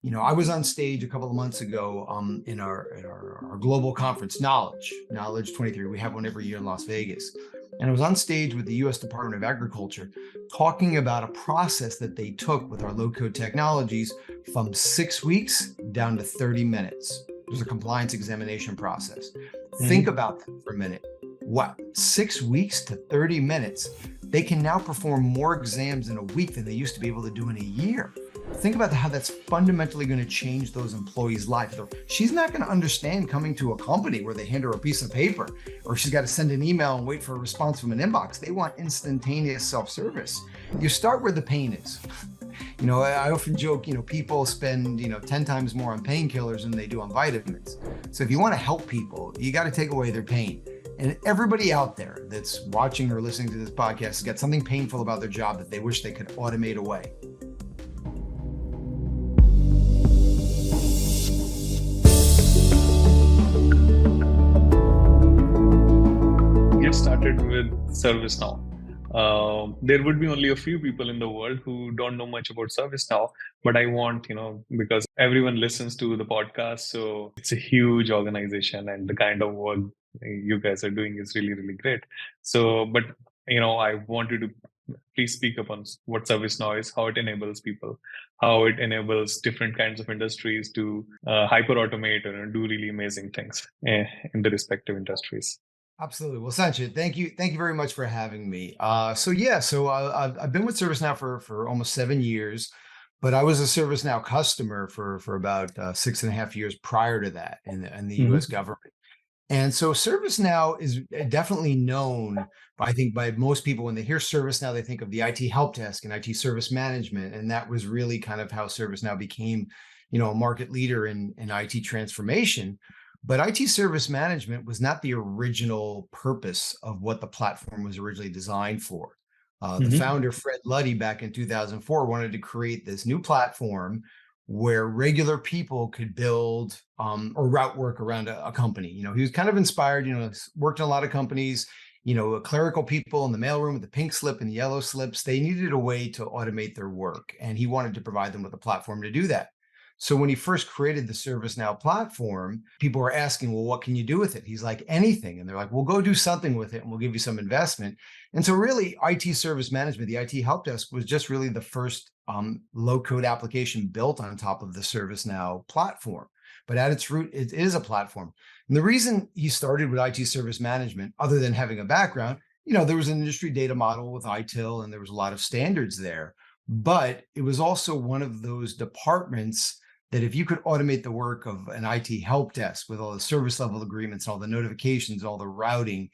I was on stage a couple of months ago in our global conference, Knowledge 23. We have one every year in Las Vegas. And I was on stage with the US Department of Agriculture talking about a process that they took with our low code technologies from 6 weeks down to 30 minutes. It was a compliance examination process. Think Mhm. about that for a minute. What, 6 weeks to 30 minutes? They can now perform more exams in a week than they used to be able to do in a year. Think about how that's fundamentally going to change those employees' life. She's not going to understand coming to a company where they hand her a piece of paper or she's got to send an email and wait for a response from an inbox. They want instantaneous self-service. You start where the pain is. I often joke, people spend, 10 times more on painkillers than they do on vitamins. So if you want to help people, you got to take away their pain. And everybody out there that's watching or listening to this podcast has got something painful about their job that they wish they could automate away. Get started with ServiceNow. There would be only a few people in the world who don't know much about ServiceNow, but I want, because everyone listens to the podcast, so it's a huge organization and the kind of work you guys are doing is really, really great. So, but, I want you to please speak upon what ServiceNow is, how it enables people, how it enables different kinds of industries to hyper automate and do really amazing things in the respective industries. Absolutely. Well, Sanchit, thank you. Thank you very much for having me. I've been with ServiceNow for almost 7 years, but I was a ServiceNow customer for about 6.5 years prior to that in the U.S. Mhm. government. And so ServiceNow is definitely known, I think, by most people. When they hear ServiceNow, they think of the IT help desk and IT service management, and that was really kind of how ServiceNow became, a market leader in IT transformation. But IT service management was not the original purpose of what the platform was originally designed for. The Mhm. founder, Fred Luddy, back in 2004, wanted to create this new platform where regular people could build or route work around a company. He was kind of inspired, worked in a lot of companies, clerical people in the mailroom with the pink slip and the yellow slips. They needed a way to automate their work, and he wanted to provide them with a platform to do that. So when he first created the ServiceNow platform, people were asking, well, what can you do with it? He's like, anything. And they're like, well, go do something with it and we'll give you some investment. And so really IT service management, the IT help desk was just really the first low code application built on top of the ServiceNow platform. But at its root, it is a platform. And the reason he started with IT service management, other than having a background, there was an industry data model with ITIL and there was a lot of standards there. But it was also one of those departments that if you could automate the work of an IT help desk with all the service level agreements, all the notifications, all the routing,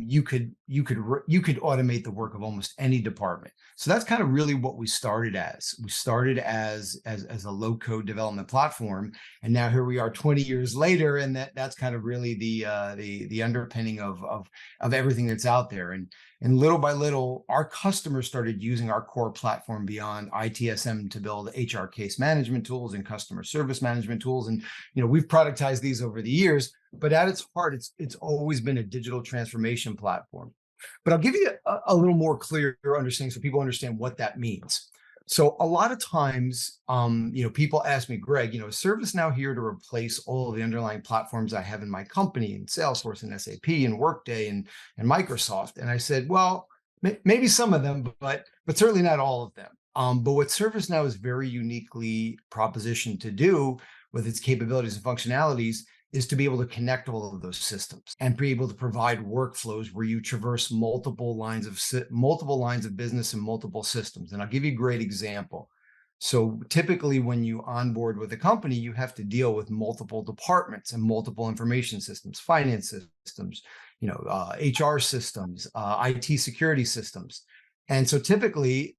you could automate the work of almost any department. So that's kind of really what we started as. We started as a low code development platform, and now here we are 20 years later, and that's kind of really the underpinning of everything that's out there. And little by little, our customers started using our core platform beyond ITSM to build HR case management tools and customer service management tools. And we've productized these over the years, but at its heart, it's always been a digital transformation platform. But I'll give you a little more clear understanding so people understand what that means. So a lot of times, people ask me, Greg, is ServiceNow here to replace all of the underlying platforms I have in my company, and Salesforce and SAP and Workday and Microsoft? And I said, well, maybe some of them, but certainly not all of them. But what ServiceNow is very uniquely propositioned to do with its capabilities and functionalities is to be able to connect all of those systems and be able to provide workflows where you traverse multiple lines of business and multiple systems. And I'll give you a great example. So typically when you onboard with a company, you have to deal with multiple departments and multiple information systems, finance systems, HR systems, IT security systems. And so typically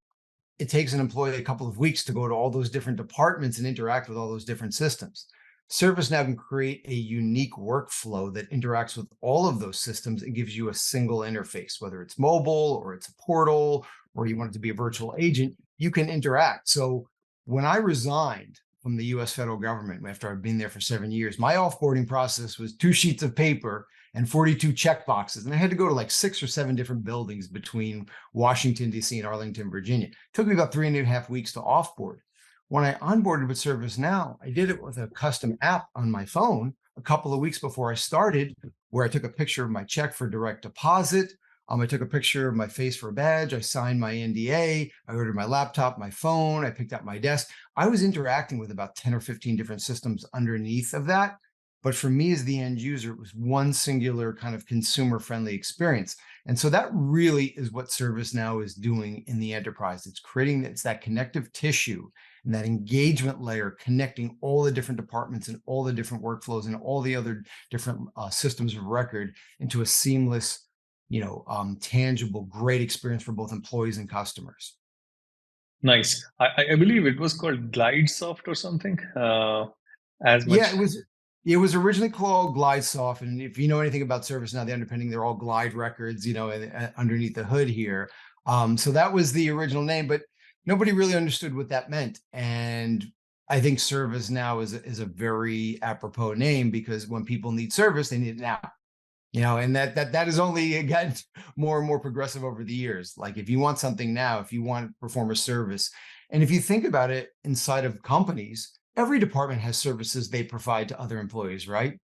it takes an employee a couple of weeks to go to all those different departments and interact with all those different systems. ServiceNow can create a unique workflow that interacts with all of those systems and gives you a single interface, whether it's mobile or it's a portal or you want it to be a virtual agent, you can interact. So when I resigned from the US federal government after I've been there for 7 years, my offboarding process was 2 sheets of paper and 42 check boxes. And I had to go to like 6 or 7 different buildings between Washington, D.C. and Arlington, Virginia. It took me about 3.5 weeks to offboard. when I onboarded with ServiceNow, I did it with a custom app on my phone a couple of weeks before I started, where I took a picture of my check for direct deposit. I took a picture of my face for a badge. I signed my NDA. I ordered my laptop, my phone. I picked up my desk. I was interacting with about 10 or 15 different systems underneath of that. But for me as the end user, it was one singular kind of consumer-friendly experience. And so that really is what ServiceNow is doing in the enterprise. It's that connective tissue and that engagement layer connecting all the different departments and all the different workflows and all the other different systems of record into a seamless, tangible, great experience for both employees and customers. Nice. I believe it was called GlideSoft or something. As Yeah, much. it was originally called GlideSoft, and if you know anything about ServiceNow, the underpinning, they're all Glide records, underneath the hood here. So that was the original name, but nobody really understood what that meant. And I think ServiceNow is a very apropos name, because when people need service, they need it now. And that has only gotten more and more progressive over the years. Like, if you want something now, if you want to perform a service, and if you think about it inside of companies, every department has services they provide to other employees, right?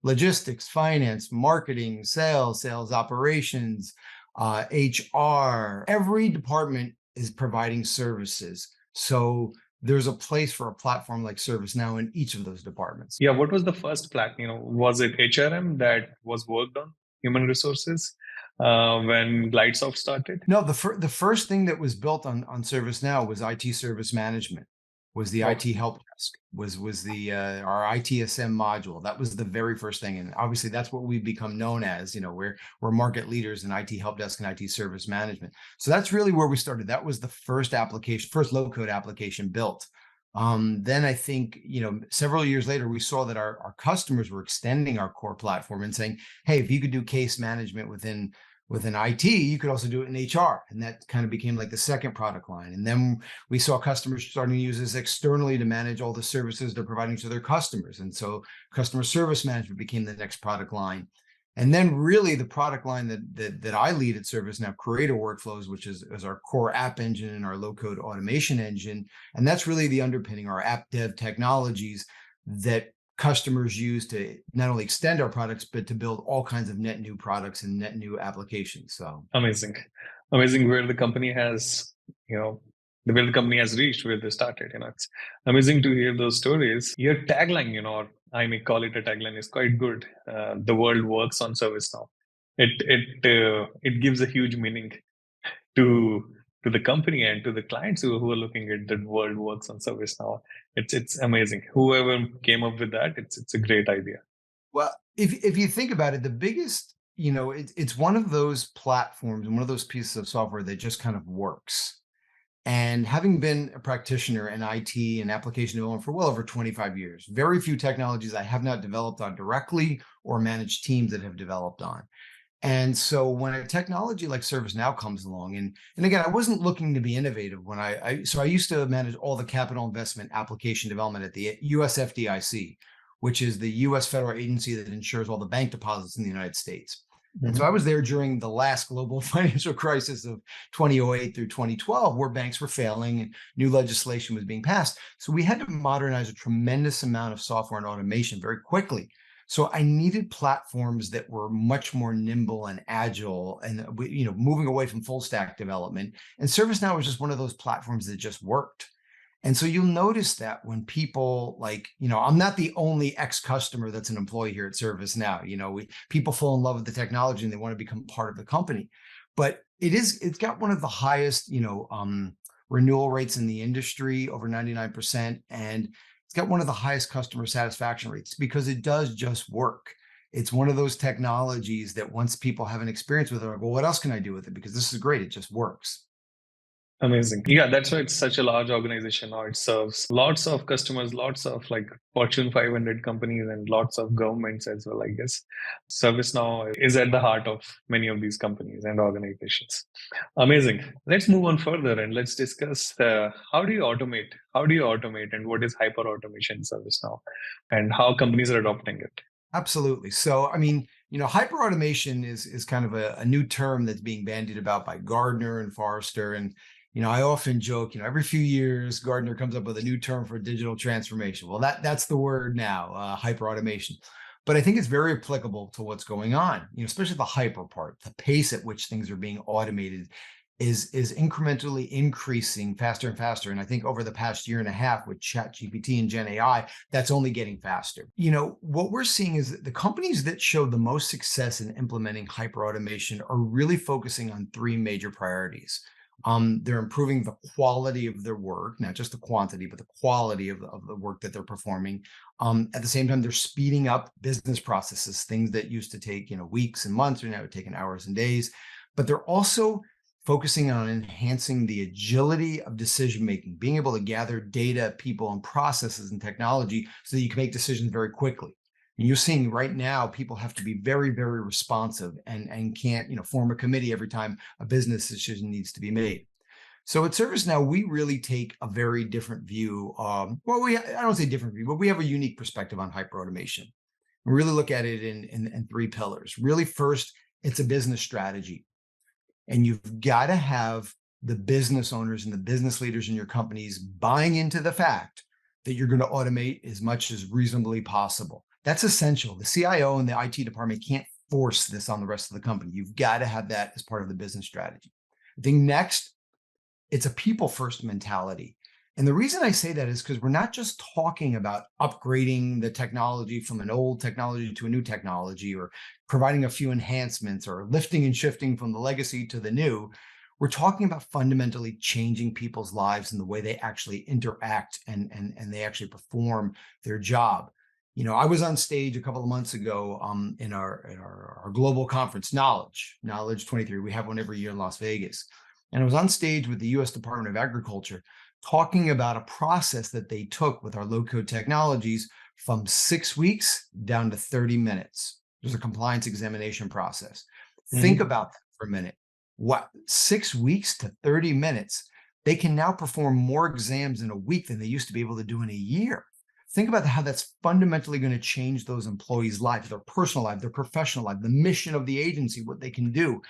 Logistics, finance, marketing, sales operations, HR. Every department is providing services. So there's a place for a platform like ServiceNow in each of those departments. Yeah, what was the first platform? Was it HRM that was worked on, human resources, when GlideSoft started? No, the first thing that was built on ServiceNow was IT service management, was the Okay. IT help desk, was the our ITSM module. That was the very first thing, and obviously that's what we've become known as. We're market leaders in IT help desk and IT service management. So that's really where we started. That was the first application, first low code application built. Then I think, several years later, we saw that our customers were extending our core platform and saying, hey, if you could do case management within IT, you could also do it in HR. And that kind of became like the second product line. And then we saw customers starting to use this externally to manage all the services they're providing to their customers. And so customer service management became the next product line. And then really the product line that I lead at ServiceNow, Creator Workflows, which is our core app engine and our low code automation engine. And that's really the underpinning, our app dev technologies that customers use to not only extend our products, but to build all kinds of net new products and net new applications. So Amazing. Where the company has, where the company has reached, where they started. It's amazing to hear those stories. Your tagline, or I may call it a tagline, is quite good. The world works on ServiceNow. It gives a huge meaning to the company and to the clients who are looking at the world works on ServiceNow. It's amazing. Whoever came up with that, it's a great idea. well, if you think about it, the biggest, it's one of those platforms and one of those pieces of software that just kind of works. And having been a practitioner in IT and application development for well over 25 years, very few technologies I have not developed on directly or managed teams that have developed on. And so when a technology like ServiceNow comes along, and again, I wasn't looking to be innovative when I used to manage all the capital investment application development at the US FDIC, which is the US federal agency that insures all the bank deposits in the United States. And so I was there during the last global financial crisis of 2008 through 2012, where banks were failing and new legislation was being passed. So we had to modernize a tremendous amount of software and automation very quickly. So I needed platforms that were much more nimble and agile and, moving away from full stack development. And ServiceNow was just one of those platforms that just worked. And so you'll notice that when people I'm not the only ex-customer that's an employee here at ServiceNow. People fall in love with the technology and they want to become part of the company. But it's got one of the highest, renewal rates in the industry, over 99%. And it's got one of the highest customer satisfaction rates because it does just work. It's one of those technologies that once people have an experience with it, like, well, what else can I do with it? Because this is great. It just works. Amazing. Yeah, that's why it's such a large organization now. It serves lots of customers, lots of like Fortune 500 companies and lots of governments as well, I guess. ServiceNow is at the heart of many of these companies and organizations. Amazing. Let's move on further and let's discuss how do you automate? How do you automate and what is hyper automation in ServiceNow and how companies are adopting it? Absolutely. So, hyper automation is kind of a new term that's being bandied about by Gardner and Forrester. And I often joke, every few years, Gardner comes up with a new term for digital transformation. Well, that's the word now, hyperautomation. But I think it's very applicable to what's going on, especially the hyper part. The pace at which things are being automated is incrementally increasing faster and faster. And I think over the past year and a half with ChatGPT and Gen AI, that's only getting faster. What we're seeing is that the companies that show the most success in implementing hyperautomation are really focusing on three major priorities. They're improving the quality of their work, not just the quantity, but the quality of the work that they're performing. At the same time, they're speeding up business processes, things that used to take, weeks and months are now taking hours and days. But they're also focusing on enhancing the agility of decision-making, being able to gather data, people, and processes and technology so that you can make decisions very quickly. And you're seeing right now, people have to be very, very responsive and can't, form a committee every time a business decision needs to be made. So at ServiceNow, we really take a very different view. I don't say different view, but we have a unique perspective on hyperautomation. We really look at it in three pillars. Really, first, it's a business strategy. And you've got to have the business owners and the business leaders in your companies buying into the fact that you're going to automate as much as reasonably possible. That's essential. The CIO and the IT department can't force this on the rest of the company. You've got to have that as part of the business strategy. I think next, it's a people-first mentality. And the reason I say that is because we're not just talking about upgrading the technology from an old technology to a new technology, or providing a few enhancements, or lifting and shifting from the legacy to the new. We're talking about fundamentally changing people's lives and the way they actually interact and they actually perform their job. I was on stage a couple of months ago in our global conference, Knowledge 23. We have one every year in Las Vegas. And I was on stage with the U.S. Department of Agriculture talking about a process that they took with our low-code technologies from 6 weeks down to 30 minutes. There's a compliance examination process. Think about that for a minute. 6 weeks to 30 minutes, they can now perform more exams in a week than they used to be able to do in a year. Think about how that's fundamentally going to change those employees' lives, their personal life, their professional life, the mission of the agency, what they can do.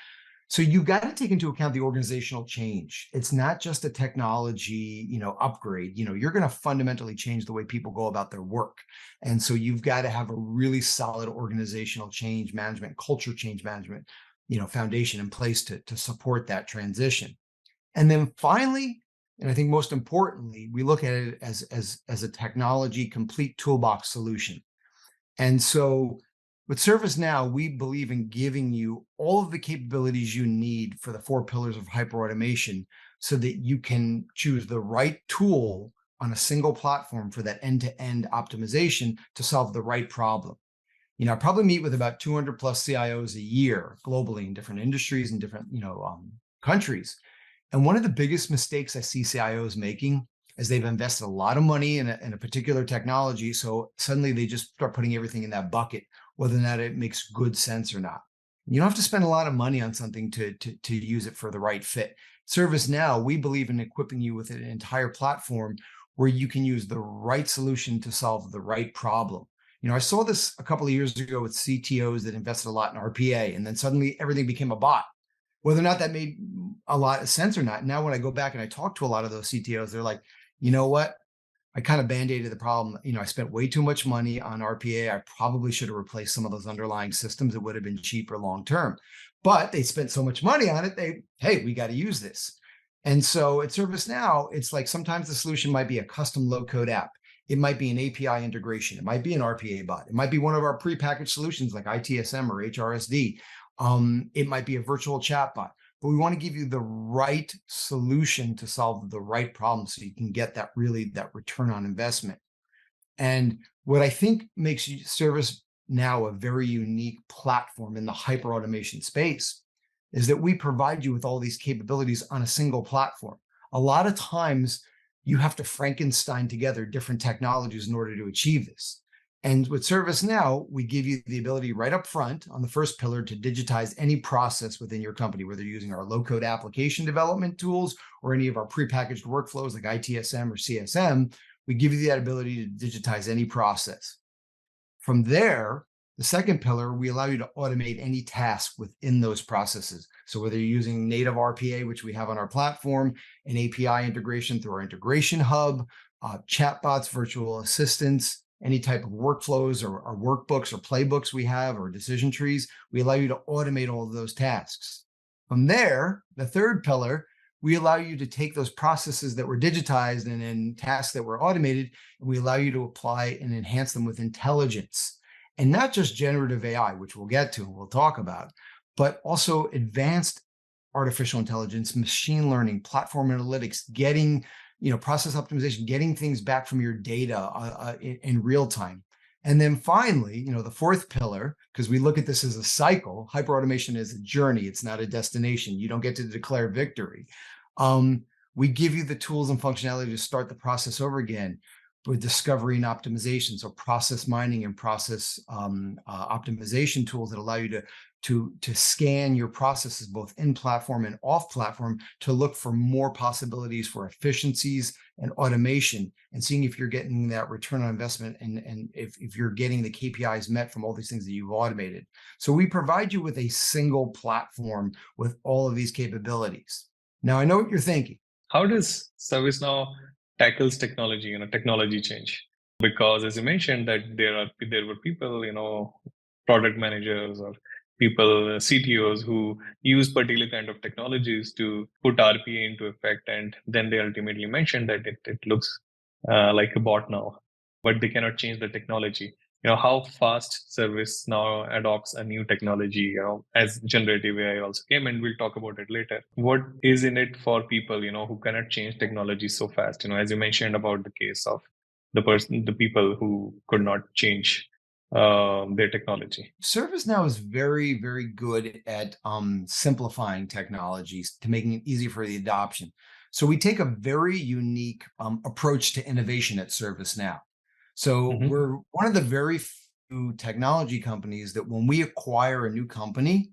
So you've got to take into account the organizational change. It's not just a technology, upgrade. You're going to fundamentally change the way people go about their work. And so you've got to have a really solid organizational change management, culture change management, foundation in place to support that transition. And then finally, and I think most importantly, we look at it as a technology complete toolbox solution. And so with ServiceNow, we believe in giving you all of the capabilities you need for the 4 pillars of hyperautomation so that you can choose the right tool on a single platform for that end-to-end optimization to solve the right problem. I probably meet with about 200 plus CIOs a year globally in different industries and different, countries. And one of the biggest mistakes I see CIOs making is they've invested a lot of money in a particular technology. So suddenly they just start putting everything in that bucket, whether or not it makes good sense or not. You don't have to spend a lot of money on something to use it for the right fit. ServiceNow, we believe in equipping you with an entire platform where you can use the right solution to solve the right problem. I saw this a couple of years ago with CTOs that invested a lot in RPA, and then suddenly everything became a bot. Whether or not that made a lot of sense or not, now when I go back and I talk to a lot of those CTOs, they're like, you know what? I kind of band-aided the problem. I spent way too much money on RPA. I probably should have replaced some of those underlying systems. It would have been cheaper long-term, but they spent so much money on it. Hey, we got to use this. And so at ServiceNow, it's like sometimes the solution might be a custom low-code app. It might be an API integration. It might be an RPA bot. It might be one of our prepackaged solutions like ITSM or HRSD. It might be a virtual chat bot. But we want to give you the right solution to solve the right problem so you can get that return on investment. And what I think makes ServiceNow a very unique platform in the hyperautomation space is that we provide you with all these capabilities on a single platform. A lot of times you have to Frankenstein together different technologies in order to achieve this. And with ServiceNow, we give you the ability right up front on the first pillar to digitize any process within your company, whether you're using our low-code application development tools or any of our prepackaged workflows like ITSM or CSM. We give you that ability to digitize any process. From there, The second pillar, we allow you to automate any task within those processes. So whether you're using native RPA, which we have on our platform, an API integration through our integration hub, chatbots, virtual assistants, any type of workflows or workbooks or playbooks we have or decision trees, we allow you to automate all of those tasks. From there, the third pillar, we allow you to take those processes that were digitized and tasks that were automated, and we allow you to apply and enhance them with intelligence. And not just generative AI, which we'll get to and we'll talk about, but also advanced artificial intelligence, machine learning, platform analytics, getting, process optimization, getting things back from your data in real time. And then finally, the fourth pillar, because we look at this as a cycle, hyperautomation is a journey. It's not a destination. You don't get to declare victory. We give you the tools and functionality to start the process over again with discovery and optimization. So process mining and process optimization tools that allow you to scan your processes both in platform and off platform to look for more possibilities for efficiencies and automation, and seeing if you're getting that return on investment and if you're getting the KPIs met from all these things that you've automated. So we provide you with a single platform with all of these capabilities. Now, I know what you're thinking. How does ServiceNow tackles technology change? Because as you mentioned that there were people, product managers or people, CTOs who use particular kind of technologies to put RPA into effect, and then they ultimately mentioned that it looks like a bot now, but they cannot change the technology. How fast ServiceNow adopts a new technology, as generative AI also came, and we'll talk about it later. What is in it for people, who cannot change technology so fast? As you mentioned about the case of the people who could not change their technology. ServiceNow is very, very good at simplifying technologies to making it easy for the adoption. So we take a very unique approach to innovation at ServiceNow. So we're one of the very few technology companies that when we acquire a new company,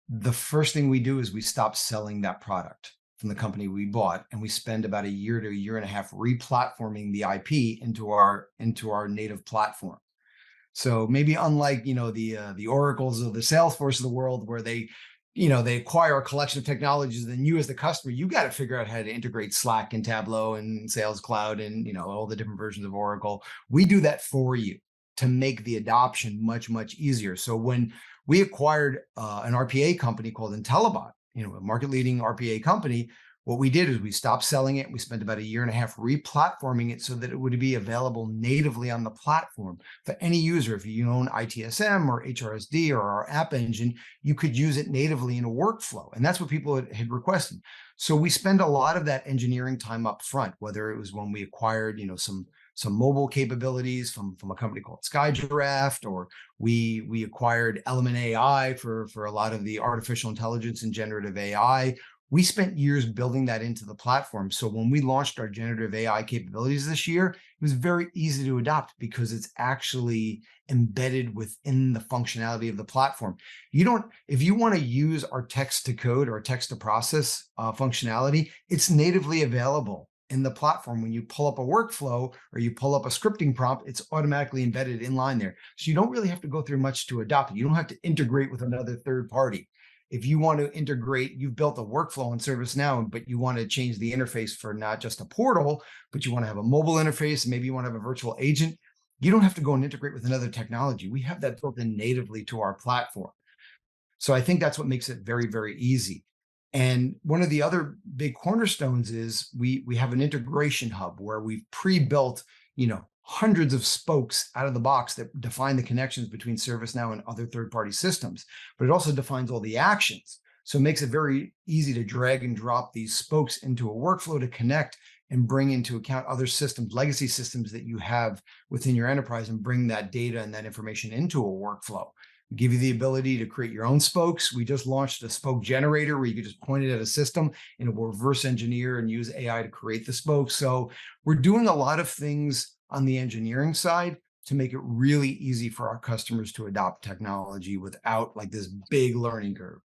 the first thing we do is we stop selling that product from the company we bought, and we spend about a year to a year and a half replatforming the IP into our native platform. So maybe unlike the Oracles of the Salesforce of the world, where they acquire a collection of technologies, then you as the customer, you got to figure out how to integrate Slack and Tableau and Sales Cloud and all the different versions of Oracle. We do that for you to make the adoption much, much easier. So when we acquired an RPA company called Intellibot, a market leading RPA company, what we did is we stopped selling it. We spent about a year and a half replatforming it so that it would be available natively on the platform for any user. If you own ITSM or HRSD or our App Engine, you could use it natively in a workflow. And that's what people had requested. So we spend a lot of that engineering time up front, whether it was when we acquired, some mobile capabilities from a company called SkyGiraffe, or we acquired Element AI for a lot of the artificial intelligence and generative AI. We spent years building that into the platform. So when we launched our generative AI capabilities this year, it was very easy to adopt because it's actually embedded within the functionality of the platform. If you want to use our text to code or text to process functionality, it's natively available in the platform. When you pull up a workflow or you pull up a scripting prompt, it's automatically embedded in line there. So you don't really have to go through much to adopt it. You don't have to integrate with another third party. If you want to integrate, you've built a workflow in ServiceNow, but you want to change the interface for not just a portal, but you want to have a mobile interface, maybe you want to have a virtual agent, you don't have to go and integrate with another technology. We have that built in natively to our platform. So I think that's what makes it very, very easy. And one of the other big cornerstones is we have an integration hub where we've pre-built, hundreds of spokes out of the box that define the connections between ServiceNow and other third-party systems, but it also defines all the actions. So it makes it very easy to drag and drop these spokes into a workflow to connect and bring into account other systems, legacy systems that you have within your enterprise, and bring that data and that information into a workflow. We give you the ability to create your own spokes. We just launched a spoke generator where you can just point it at a system and it will reverse engineer and use AI to create the spokes. So we're doing a lot of things on the engineering side to make it really easy for our customers to adopt technology without this big learning curve.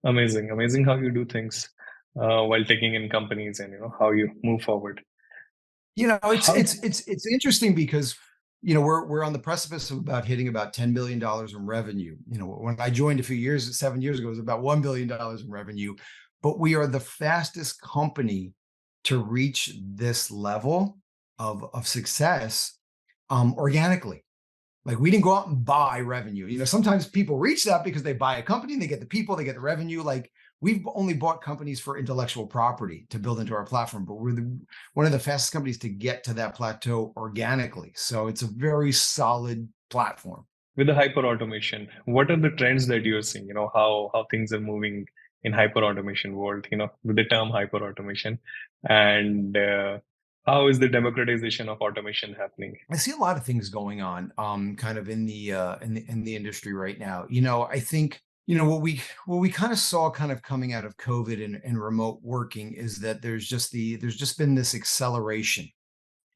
Amazing how you do things while taking in companies, and how you move forward. It's interesting because we're on the precipice of about hitting about $10 billion in revenue. When I joined 7 years ago, it was about $1 billion in revenue, but we are the fastest company to reach this level of success organically. Like, we didn't go out and buy revenue. Sometimes people reach that because they buy a company, they get the people, they get the revenue. Like, we've only bought companies for intellectual property to build into our platform, but we're one of the fastest companies to get to that plateau organically. So it's a very solid platform. With the hyper automation, what are the trends that you're seeing? How things are moving in hyper automation world, with the term hyper automation, and how is the democratization of automation happening? I see a lot of things going on, kind of in the industry right now. I think what we kind of saw kind of coming out of COVID and remote working is that there's just been this acceleration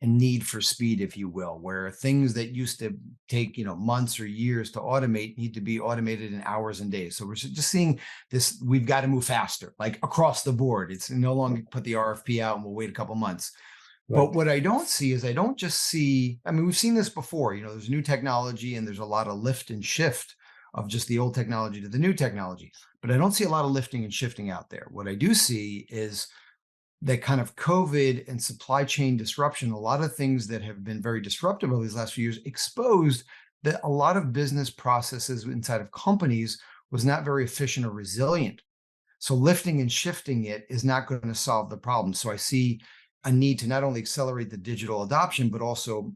and need for speed, if you will, where things that used to take months or years to automate need to be automated in hours and days. So we're just seeing this. We've got to move faster, like across the board. It's no longer put the RFP out and we'll wait a couple months. But what I don't see is, I don't just see, I mean, we've seen this before, there's new technology and there's a lot of lift and shift of just the old technology to the new technology, but I don't see a lot of lifting and shifting out there. What I do see is that kind of COVID and supply chain disruption, a lot of things that have been very disruptive over these last few years, exposed that a lot of business processes inside of companies was not very efficient or resilient. So lifting and shifting it is not going to solve the problem. So I see a need to not only accelerate the digital adoption, but also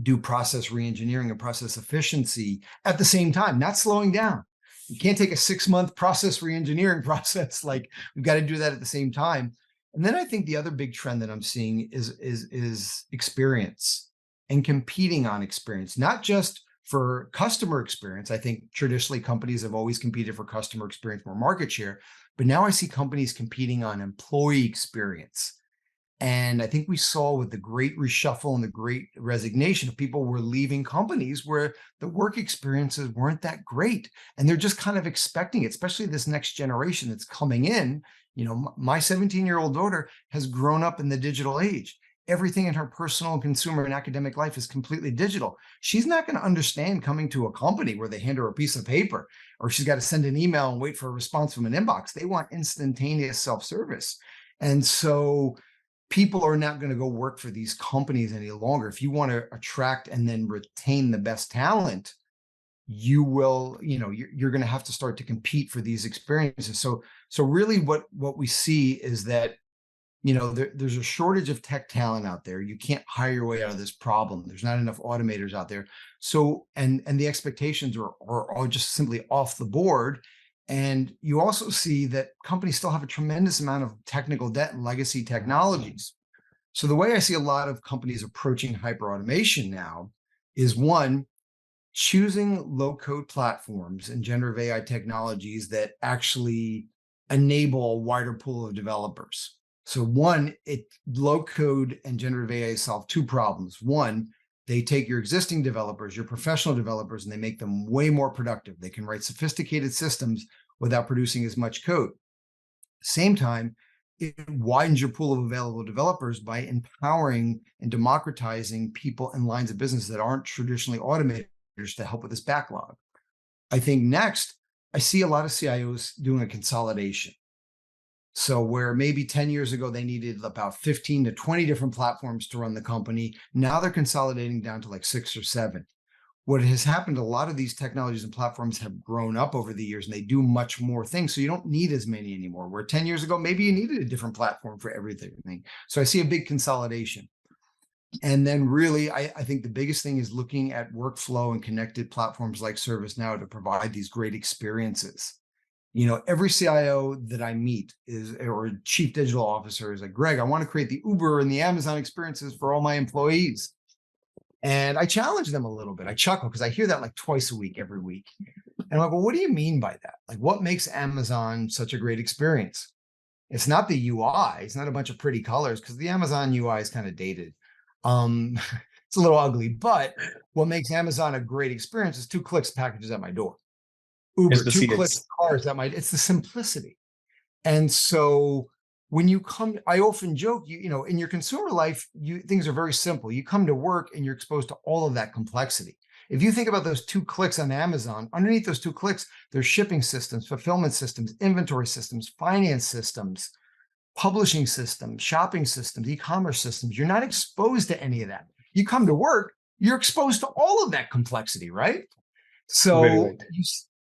do process reengineering and process efficiency at the same time, not slowing down. You can't take a 6-month process reengineering process. Like, we've got to do that at the same time. And then I think the other big trend that I'm seeing is experience and competing on experience, not just for customer experience. I think traditionally companies have always competed for customer experience, more market share, but now I see companies competing on employee experience. And I think we saw with the great reshuffle and the great resignation, people were leaving companies where the work experiences weren't that great. And they're just kind of expecting it, especially this next generation that's coming in. My 17-year-old daughter has grown up in the digital age. Everything in her personal, consumer, and academic life is completely digital. She's not going to understand coming to a company where they hand her a piece of paper, or she's got to send an email and wait for a response from an inbox. They want instantaneous self-service. And so people are not going to go work for these companies any longer. If you want to attract and then retain the best talent, you will, you're going to have to start to compete for these experiences. So really what we see is that, there's a shortage of tech talent out there. You can't hire your way out of this problem. There's not enough automators out there. So, and the expectations are just simply off the board. And you also see that companies still have a tremendous amount of technical debt and legacy technologies. So the way I see a lot of companies approaching hyperautomation now is, one, choosing low-code platforms and generative AI technologies that actually enable a wider pool of developers. So one, low-code and generative AI solve two problems. One, they take your existing developers, your professional developers, and they make them way more productive. They can write sophisticated systems without producing as much code. Same time, it widens your pool of available developers by empowering and democratizing people in lines of business that aren't traditionally automators to help with this backlog. I think next, I see a lot of CIOs doing a consolidation. So where maybe 10 years ago, they needed about 15 to 20 different platforms to run the company, now they're consolidating down to like 6 or 7. What has happened, a lot of these technologies and platforms have grown up over the years and they do much more things. So you don't need as many anymore. Where 10 years ago, maybe you needed a different platform for everything. So I see a big consolidation. And then really, I think the biggest thing is looking at workflow and connected platforms like ServiceNow to provide these great experiences. Every CIO that I meet or chief digital officer is like, Gregg, I want to create the Uber and the Amazon experiences for all my employees. And I challenge them a little bit. I chuckle because I hear that like twice a week, every week. And I'm like, well, what do you mean by that? Like, what makes Amazon such a great experience? It's not the UI. It's not a bunch of pretty colors, because the Amazon UI is kind of dated. It's a little ugly, but what makes Amazon a great experience is 2 clicks, packages at my door. Uber, 2 clicks, cars at my, it's the simplicity. And so when you come, I often joke, in your consumer life, things are very simple. You come to work and you're exposed to all of that complexity. If you think about those 2 clicks on Amazon, underneath those 2 clicks, there's shipping systems, fulfillment systems, inventory systems, finance systems, publishing systems, shopping systems, e-commerce systems. You're not exposed to any of that. You come to work, you're exposed to all of that complexity, right? Very So right.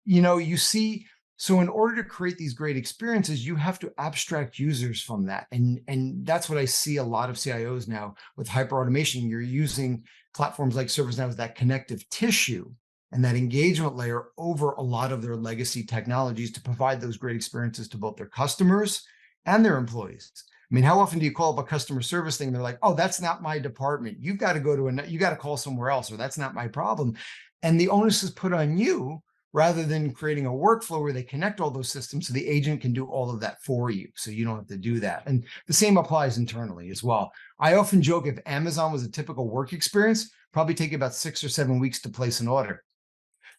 you see, so in order to create these great experiences, you have to abstract users from that. And that's what I see a lot of CIOs now with hyperautomation. You're using platforms like ServiceNow as that connective tissue and that engagement layer over a lot of their legacy technologies to provide those great experiences to both their customers and their employees. I mean, how often do you call up a customer service thing and they're like, oh, that's not my department. You've got to go to you got to call somewhere else, or that's not my problem. And the onus is put on you rather than creating a workflow where they connect all those systems so the agent can do all of that for you. So you don't have to do that. And the same applies internally as well. I often joke if Amazon was a typical work experience, probably take about 6 or 7 weeks to place an order,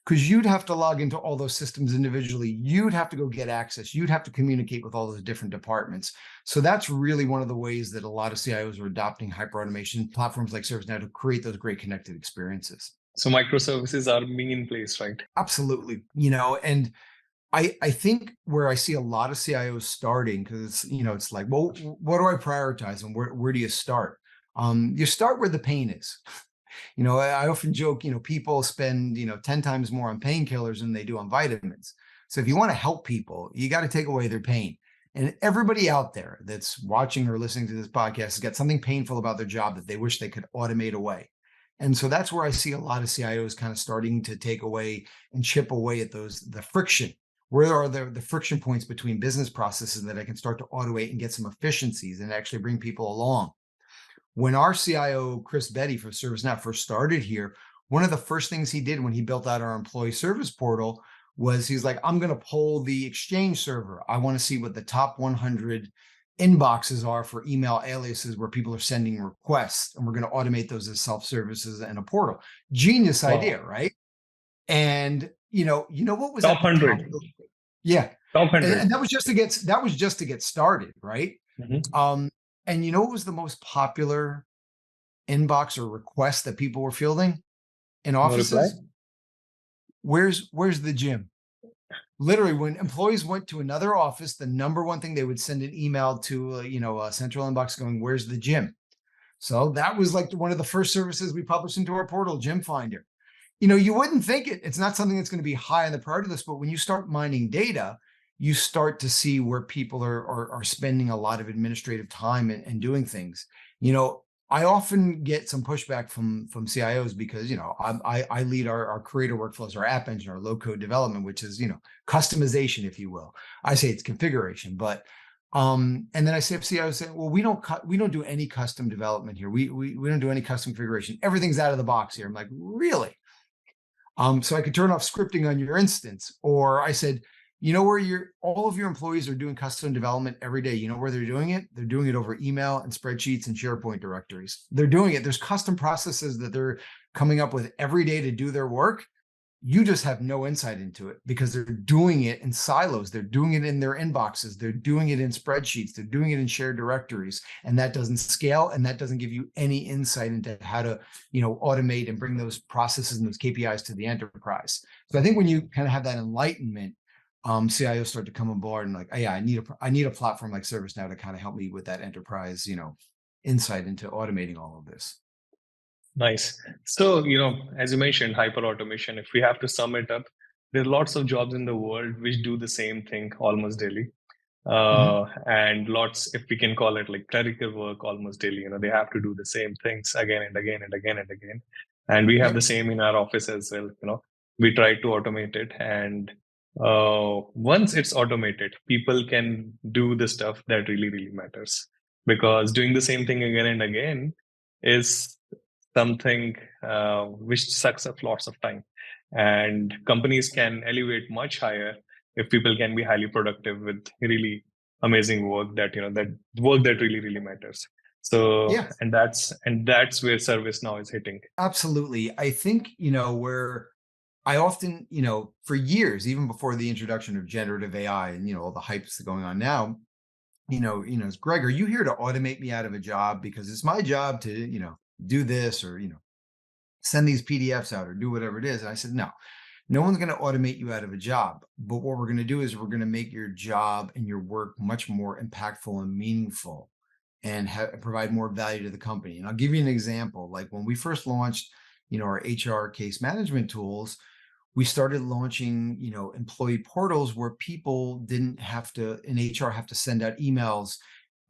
because you'd have to log into all those systems individually. You'd have to go get access. You'd have to communicate with all those different departments. So that's really one of the ways that a lot of CIOs are adopting hyperautomation platforms like ServiceNow to create those great connected experiences. So microservices are being in place, right? Absolutely. And I think where I see a lot of CIOs starting, because it's like, well, what do I prioritize and where do you start? You start where the pain is. I often joke, people spend, 10 times more on painkillers than they do on vitamins. So if you want to help people, you got to take away their pain. And everybody out there that's watching or listening to this podcast has got something painful about their job that they wish they could automate away. And so that's where I see a lot of CIOs kind of starting to take away and chip away at the friction. Where are the friction points between business processes that I can start to automate and get some efficiencies and actually bring people along? When our CIO, Chris Betty for ServiceNow first started here, one of the first things he did when he built out our employee service portal was he's like, I'm going to pull the Exchange server. I want to see what the top 100 inboxes are for email aliases where people are sending requests. And we're going to automate those as self-services and a portal. Genius idea, right? And what was Top at the top 100. of the, yeah. Top 100. And that was just to get started, right? Mm-hmm. And what was the most popular inbox or request that people were fielding in No reply. offices? Where's the gym? Literally, when employees went to another office, the number one thing they would send an email to, a central inbox going, "Where's the gym?" So that was like one of the first services we published into our portal, Gym Finder. You wouldn't think it's not something that's going to be high on the priority list, but when you start mining data, you start to see where people are spending a lot of administrative time and doing things. I often get some pushback from CIOs because I lead our creator workflows, our app engine, our low code development, which is customization, if you will. I say it's configuration, but and then I say CIOs say, well, we don't do any custom development here. We don't do any custom configuration. Everything's out of the box here. I'm like, really? So I could turn off scripting on your instance. Or I said, where all of your employees are doing custom development every day. Where they're doing it? They're doing it over email and spreadsheets and SharePoint directories. They're doing it. There's custom processes that they're coming up with every day to do their work. You just have no insight into it because they're doing it in silos. They're doing it in their inboxes. They're doing it in spreadsheets. They're doing it in shared directories. And that doesn't scale. And that doesn't give you any insight into how to, automate and bring those processes and those KPIs to the enterprise. So I think when you kind of have that enlightenment, CIOs start to come on board and like, oh, yeah, I need a platform like ServiceNow to kind of help me with that enterprise, insight into automating all of this. Nice. So, as you mentioned, hyperautomation, if we have to sum it up, there are lots of jobs in the world which do the same thing almost daily. And lots, if we can call it like clerical work almost daily, they have to do the same things again and again and again and again. And we have the same in our office as well. We try to automate it. And once it's automated, people can do the stuff that really, really matters. Because doing the same thing again and again is something which sucks up lots of time. And companies can elevate much higher if people can be highly productive with really amazing work that really, really matters. So, Yeah, and that's where ServiceNow is hitting. absolutely. I think, where I often, for years, even before the introduction of generative AI and, all the hypes going on now, Greg, are you here to automate me out of a job? Because it's my job to, do this or, send these PDFs out or do whatever it is. And I said, no, no one's going to automate you out of a job. But what we're going to do is we're going to make your job and your work much more impactful and meaningful and provide more value to the company. And I'll give you an example. Like when we first launched, our HR case management tools, we started launching, employee portals where people didn't have to, in HR, have to send out emails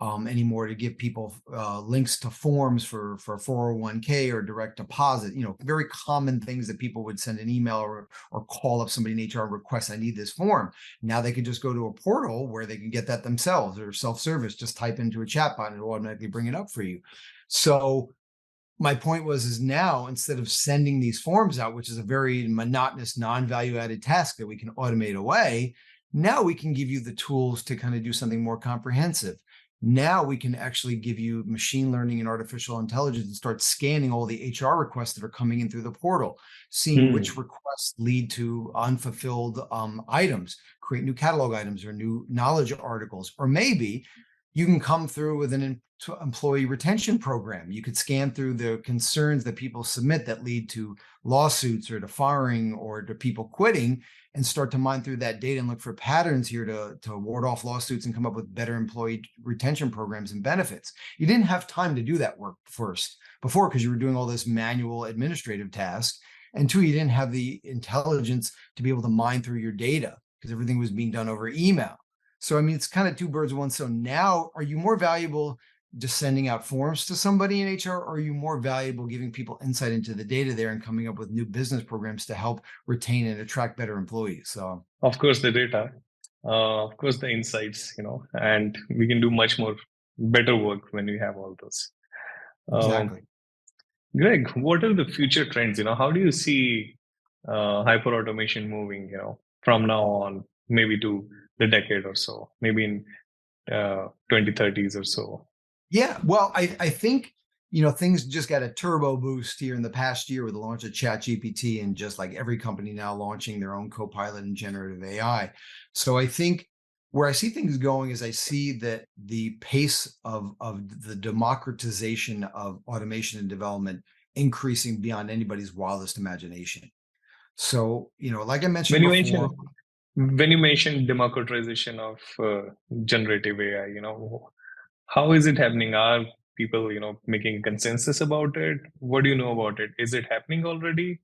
anymore to give people links to forms for 401k or direct deposit, very common things that people would send an email or call up somebody in HR and request, I need this form. Now they can just go to a portal where they can get that themselves or self-service, just type into a chatbot and it'll automatically bring it up for you. So my point is now instead of sending these forms out, which is a very monotonous, non-value added task that we can automate away, now we can give you the tools to kind of do something more comprehensive. Now we can actually give you machine learning and artificial intelligence and start scanning all the HR requests that are coming in through the portal, seeing which requests lead to unfulfilled items, create new catalog items or new knowledge articles, or maybe you can come through with an employee retention program. You could scan through the concerns that people submit that lead to lawsuits or to firing or to people quitting and start to mine through that data and look for patterns here to ward off lawsuits and come up with better employee retention programs and benefits. You didn't have time to do that work before because you were doing all this manual administrative tasks. And two, you didn't have the intelligence to be able to mine through your data because everything was being done over email. So, I mean, it's kind of two birds with one. So now, are you more valuable just sending out forms to somebody in HR, or are you more valuable giving people insight into the data there and coming up with new business programs to help retain and attract better employees? So, of course, the data, of course, the insights, and we can do much more better work when we have all those. exactly. Greg, what are the future trends? How do you see hyper automation moving, from now on, maybe to the decade or so, maybe in 2030s or so? Yeah, well, I think, things just got a turbo boost here in the past year with the launch of ChatGPT and just like every company now launching their own Copilot and generative AI. So I think where I see things going is I see that the pace of the democratization of automation and development increasing beyond anybody's wildest imagination. So, like I mentioned When you before, mention when you mention democratization of generative AI, how is it happening? Are people, making consensus about it? What do you know about it? Is it happening already?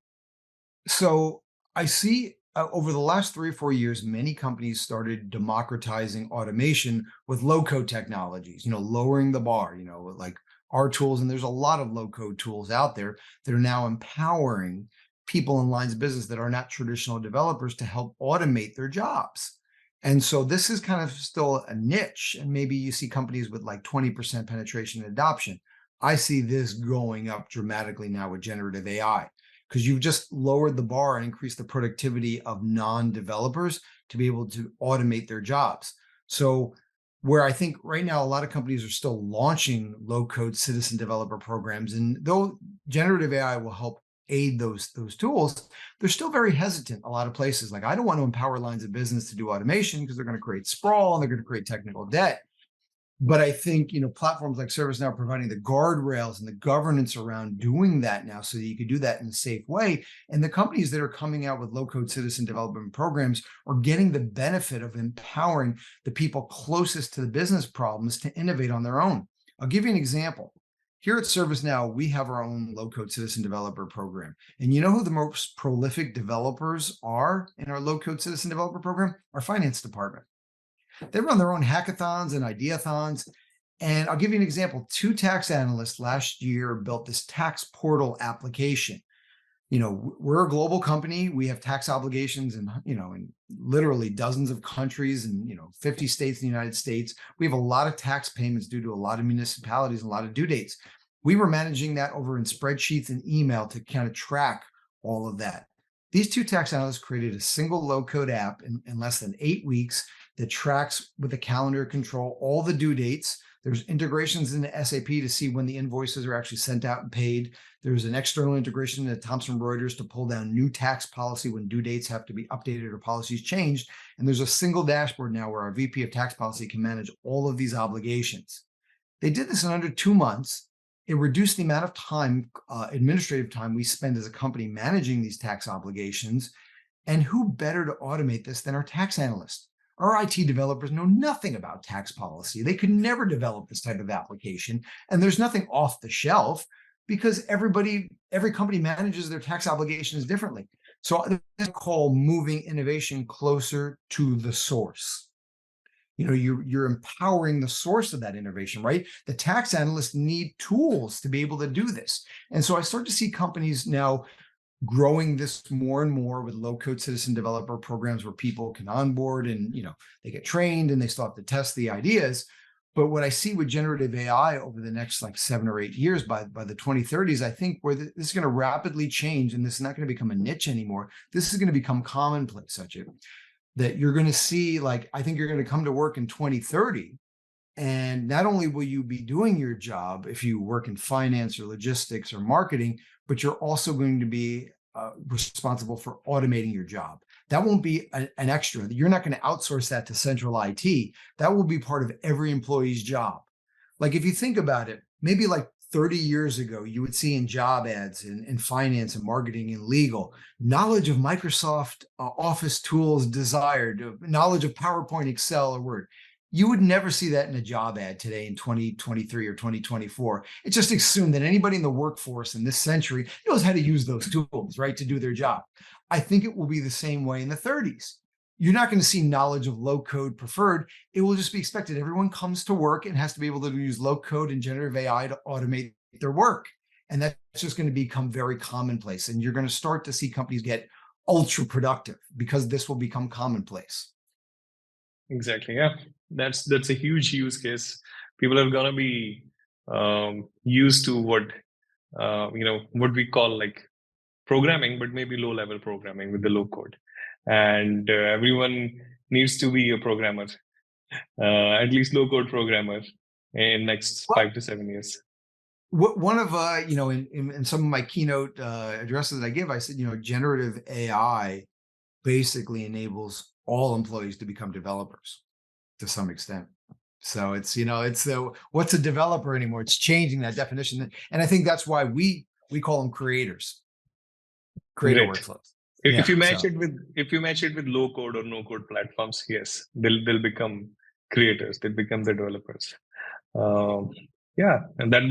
so I see over the last 3 or 4 years, many companies started democratizing automation with low code technologies, lowering the bar, like our tools. And there's a lot of low code tools out there that are now empowering people in lines of business that are not traditional developers to help automate their jobs. And so this is kind of still a niche. And maybe you see companies with like 20% penetration and adoption. I see this going up dramatically now with generative AI because you've just lowered the bar and increased the productivity of non-developers to be able to automate their jobs. So where I think right now a lot of companies are still launching low-code citizen developer programs, and though generative AI will help aid those tools, they're still very hesitant. A lot of places like, I don't want to empower lines of business to do automation because they're going to create sprawl and they're going to create technical debt. But I think, platforms like ServiceNow are providing the guardrails and the governance around doing that now so that you could do that in a safe way. And the companies that are coming out with low-code citizen development programs are getting the benefit of empowering the people closest to the business problems to innovate on their own. I'll give you an example. Here at ServiceNow, we have our own low-code citizen developer program. And you know who the most prolific developers are in our low-code citizen developer program? Our finance department. They run their own hackathons and ideathons. And I'll give you an example. 2 tax analysts last year built this tax portal application. We're a global company. We have tax obligations in literally dozens of countries and, 50 states in the United States. We have a lot of tax payments due to a lot of municipalities and a lot of due dates. We were managing that over in spreadsheets and email to kind of track all of that. These 2 tax analysts created a single low-code app in less than 8 weeks that tracks with a calendar control all the due dates. There's integrations into SAP to see when the invoices are actually sent out and paid. There's an external integration into Thomson Reuters to pull down new tax policy when due dates have to be updated or policies changed. And there's a single dashboard now where our VP of tax policy can manage all of these obligations. They did this in under 2 months. It reduced the amount of time, administrative time we spend as a company managing these tax obligations. And who better to automate this than our tax analyst? Our IT developers know nothing about tax policy. They could never develop this type of application. And there's nothing off the shelf because every company manages their tax obligations differently. So I call moving innovation closer to the source. You're empowering the source of that innovation, right? The tax analysts need tools to be able to do this. And so I start to see companies now growing this more and more with low-code citizen developer programs where people can onboard and they get trained and they still have to test the ideas. But what I see with generative AI over the next 7 or 8 years, by the 2030s, I think where this is going to rapidly change, and this is not going to become a niche anymore. This is going to become commonplace, Sanchit, that you're going to see, I think you're going to come to work in 2030. And not only will you be doing your job if you work in finance or logistics or marketing, but you're also going to be responsible for automating your job. That won't be an extra. You're not going to outsource that to central IT. That will be part of every employee's job. If you think about it, maybe 30 years ago, you would see in job ads in finance and marketing and legal, knowledge of Microsoft Office tools desired, knowledge of PowerPoint, Excel, or Word. You would never see that in a job ad today in 2023 or 2024. It's just assumed that anybody in the workforce in this century knows how to use those tools, right, to do their job. I think it will be the same way in the 30s. You're not going to see knowledge of low code preferred. It will just be expected. Everyone comes to work and has to be able to use low code and generative AI to automate their work. And that's just going to become very commonplace. And you're going to start to see companies get ultra productive because this will become commonplace. Exactly. Yeah, that's a huge use case. People are gonna be used to what we call programming, but maybe low-level programming with the low code, and everyone needs to be a programmer, at least low-code programmer, in next 5 to 7 years. One of in some of my keynote addresses that I give, I said generative AI basically enables all employees to become developers to some extent. So it's what's a developer anymore? It's changing that definition, and I think that's why we call them creator workflows. If you match it with low code or no code platforms, yes, they'll become creators. They'll become the developers. And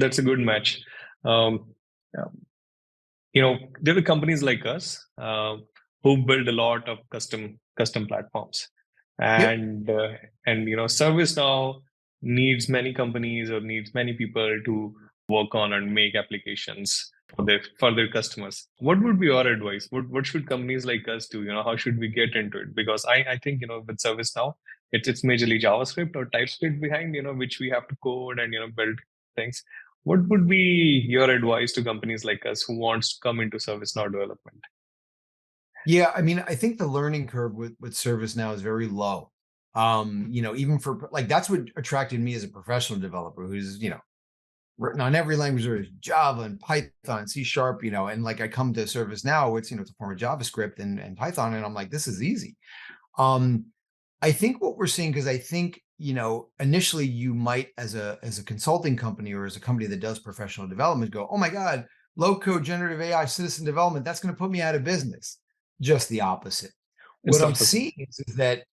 that's a good match. There are companies like us who build a lot of custom platforms, and ServiceNow needs many companies or needs many people to work on and make applications for their customers. What would be your advice? What should companies like us do? How should we get into it? Because I think with ServiceNow, it's majorly JavaScript or TypeScript behind, which we have to code and build things. What would be your advice to companies like us who wants to come into ServiceNow development? Yeah, I mean, I think the learning curve with ServiceNow is very low. Even for that's what attracted me as a professional developer who's, written on every language. There's Java and Python, C#, and I come to ServiceNow, it's, it's a form of JavaScript and Python, and I'm like, this is easy. I think what we're seeing, because I think, initially you might, as a consulting company or as a company that does professional development, go, oh my God, low code generative AI citizen development, that's going to put me out of business. Just the opposite. What I'm seeing is that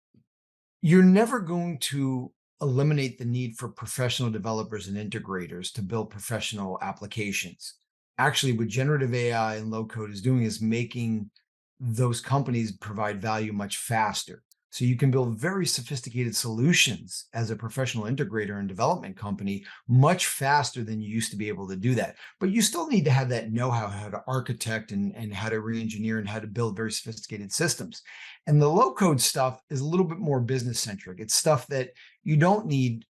you're never going to eliminate the need for professional developers and integrators to build professional applications. Actually, what generative AI and low code is doing is making those companies provide value much faster. So you can build very sophisticated solutions as a professional integrator and development company much faster than you used to be able to do that. But you still need to have that know-how, how to architect and how to re-engineer and how to build very sophisticated systems. And the low-code stuff is a little bit more business-centric. It's stuff that you don't need,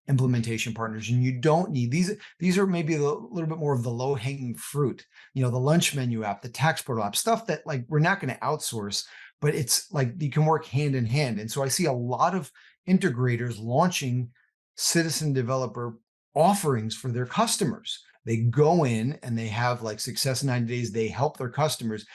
implementation partners, and you don't need these are maybe a little bit more of the low-hanging fruit, the lunch menu app, the tax portal app, stuff that we're not going to outsource, but it's you can work hand in hand. And so I see a lot of integrators launching citizen developer offerings for their customers. They go in and they have like success in 90 days. They help their customers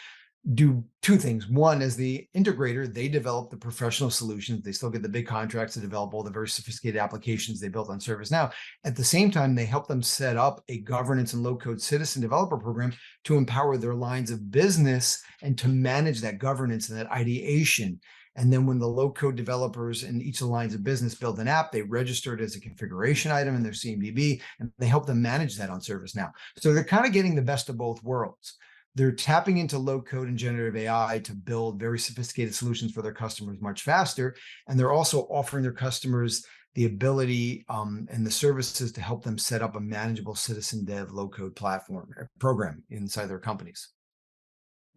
do two things. One, as the integrator, they develop the professional solutions. They still get the big contracts to develop all the very sophisticated applications they built on ServiceNow. At the same time, they help them set up a governance and low-code citizen developer program to empower their lines of business and to manage that governance and that ideation. And then when the low-code developers in each of the lines of business build an app, they register it as a configuration item in their CMDB, and they help them manage that on ServiceNow. So they're kind of getting the best of both worlds. They're tapping into low code and generative AI to build very sophisticated solutions for their customers much faster. And they're also offering their customers the ability and the services to help them set up a manageable citizen dev low code platform program inside their companies.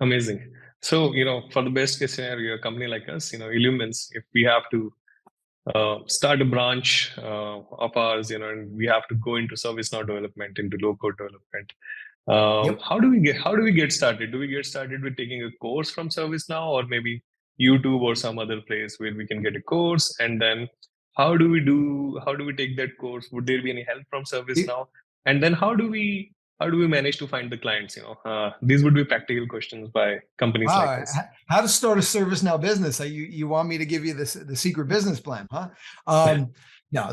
Amazing. So, for the best case scenario, a company like us, illuminz, if we have to start a branch of ours, and we have to go into ServiceNow development, into low code development. Yep. How do we get started? Do we get started with taking a course from ServiceNow, or maybe YouTube or some other place where we can get a course? And then how do we take that course? Would there be any help from ServiceNow? And then how do we manage to find the clients? These would be practical questions by companies like Wow, us. how to start a ServiceNow business? You want me to give you the secret business plan, huh? No,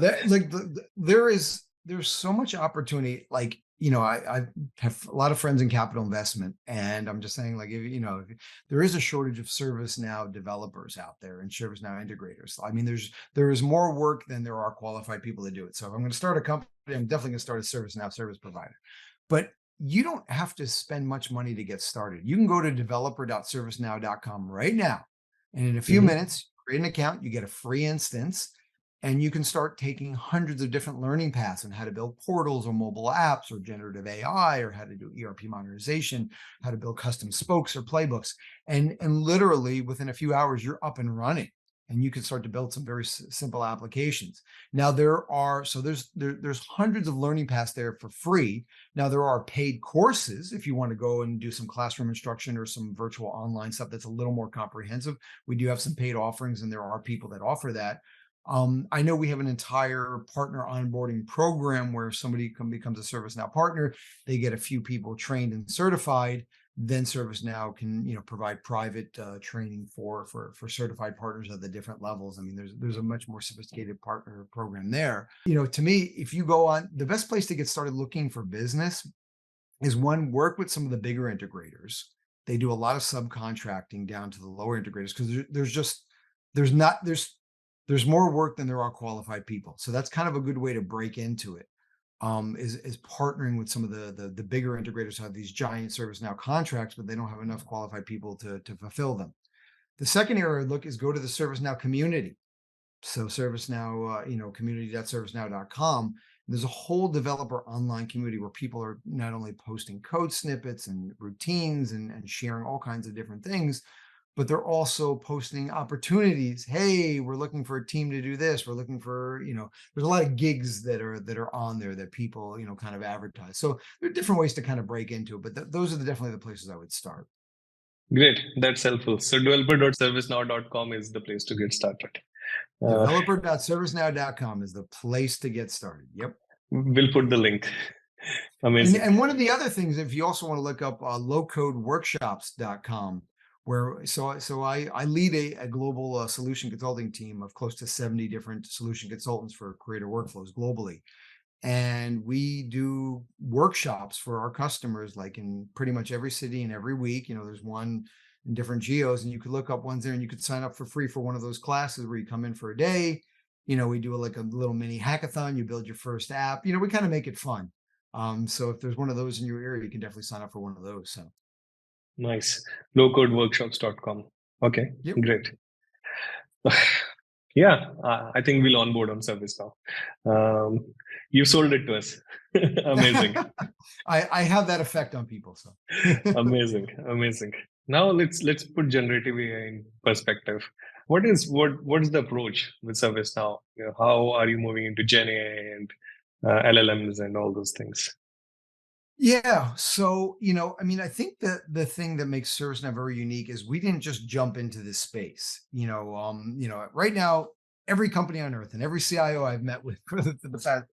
there's so much opportunity. Like I have a lot of friends in capital investment, and I'm just saying, like if there is a shortage of ServiceNow developers out there and ServiceNow integrators. I mean, there is more work than there are qualified people to do it. So if I'm going to start a company, I'm definitely going to start a ServiceNow service provider. But you don't have to spend much money to get started. You can go to developer.servicenow.com right now. And in a few minutes, create an account, you get a free instance, and you can start taking hundreds of different learning paths on how to build portals or mobile apps or generative AI or how to do ERP modernization, how to build custom spokes or playbooks. And literally within a few hours, you're up and running. And you can start to build some very simple applications. Now there's hundreds of learning paths there for free. Now there are paid courses if you want to go and do some classroom instruction or some virtual online stuff that's a little more comprehensive. We do have some paid offerings, and there are people that offer that. I know we have an entire partner onboarding program where if somebody becomes a ServiceNow partner, they get a few people trained and certified. Then ServiceNow can provide private training for certified partners at the different levels. I mean, there's a much more sophisticated partner program there. To me, if you go on, the best place to get started looking for business is one, work with some of the bigger integrators. They do a lot of subcontracting down to the lower integrators because there's more work than there are qualified people. So that's kind of a good way to break into it. Is partnering with some of the bigger integrators who have these giant ServiceNow contracts, but they don't have enough qualified people to fulfill them. The second area I look is go to the ServiceNow community. So ServiceNow, community.servicenow.com. There's a whole developer online community where people are not only posting code snippets and routines and sharing all kinds of different things, but they're also posting opportunities. Hey, we're looking for a team to do this. We're looking for, there's a lot of gigs that are on there that people, kind of advertise. So there are different ways to kind of break into it, but those are definitely the places I would start. Great, that's helpful. So developer.servicenow.com is the place to get started. Developer.servicenow.com is the place to get started. Yep. We'll put the link. Amazing. And one of the other things, if you also want to look up lowcodeworkshops.com, where I lead a global solution consulting team of close to 70 different solution consultants for creator workflows globally. And we do workshops for our customers, like in pretty much every city and every week. There's one in different geos, and you could look up ones there, and you could sign up for free for one of those classes where you come in for a day. We do like a little mini hackathon. You build your first app. We kind of make it fun. So if there's one of those in your area, you can definitely sign up for one of those. So nice. Lowcodeworkshops.com. Okay, yep. Great. Yeah, I think we'll onboard on ServiceNow. You sold it to us. Amazing. I have that effect on people. So amazing. Now let's put generative AI in perspective. What is the approach with ServiceNow? How are you moving into Gen AI and LLMs and all those things? Yeah. So, I think that the thing that makes ServiceNow very unique is we didn't just jump into this space. Right now, every company on earth and every CIO I've met with for the past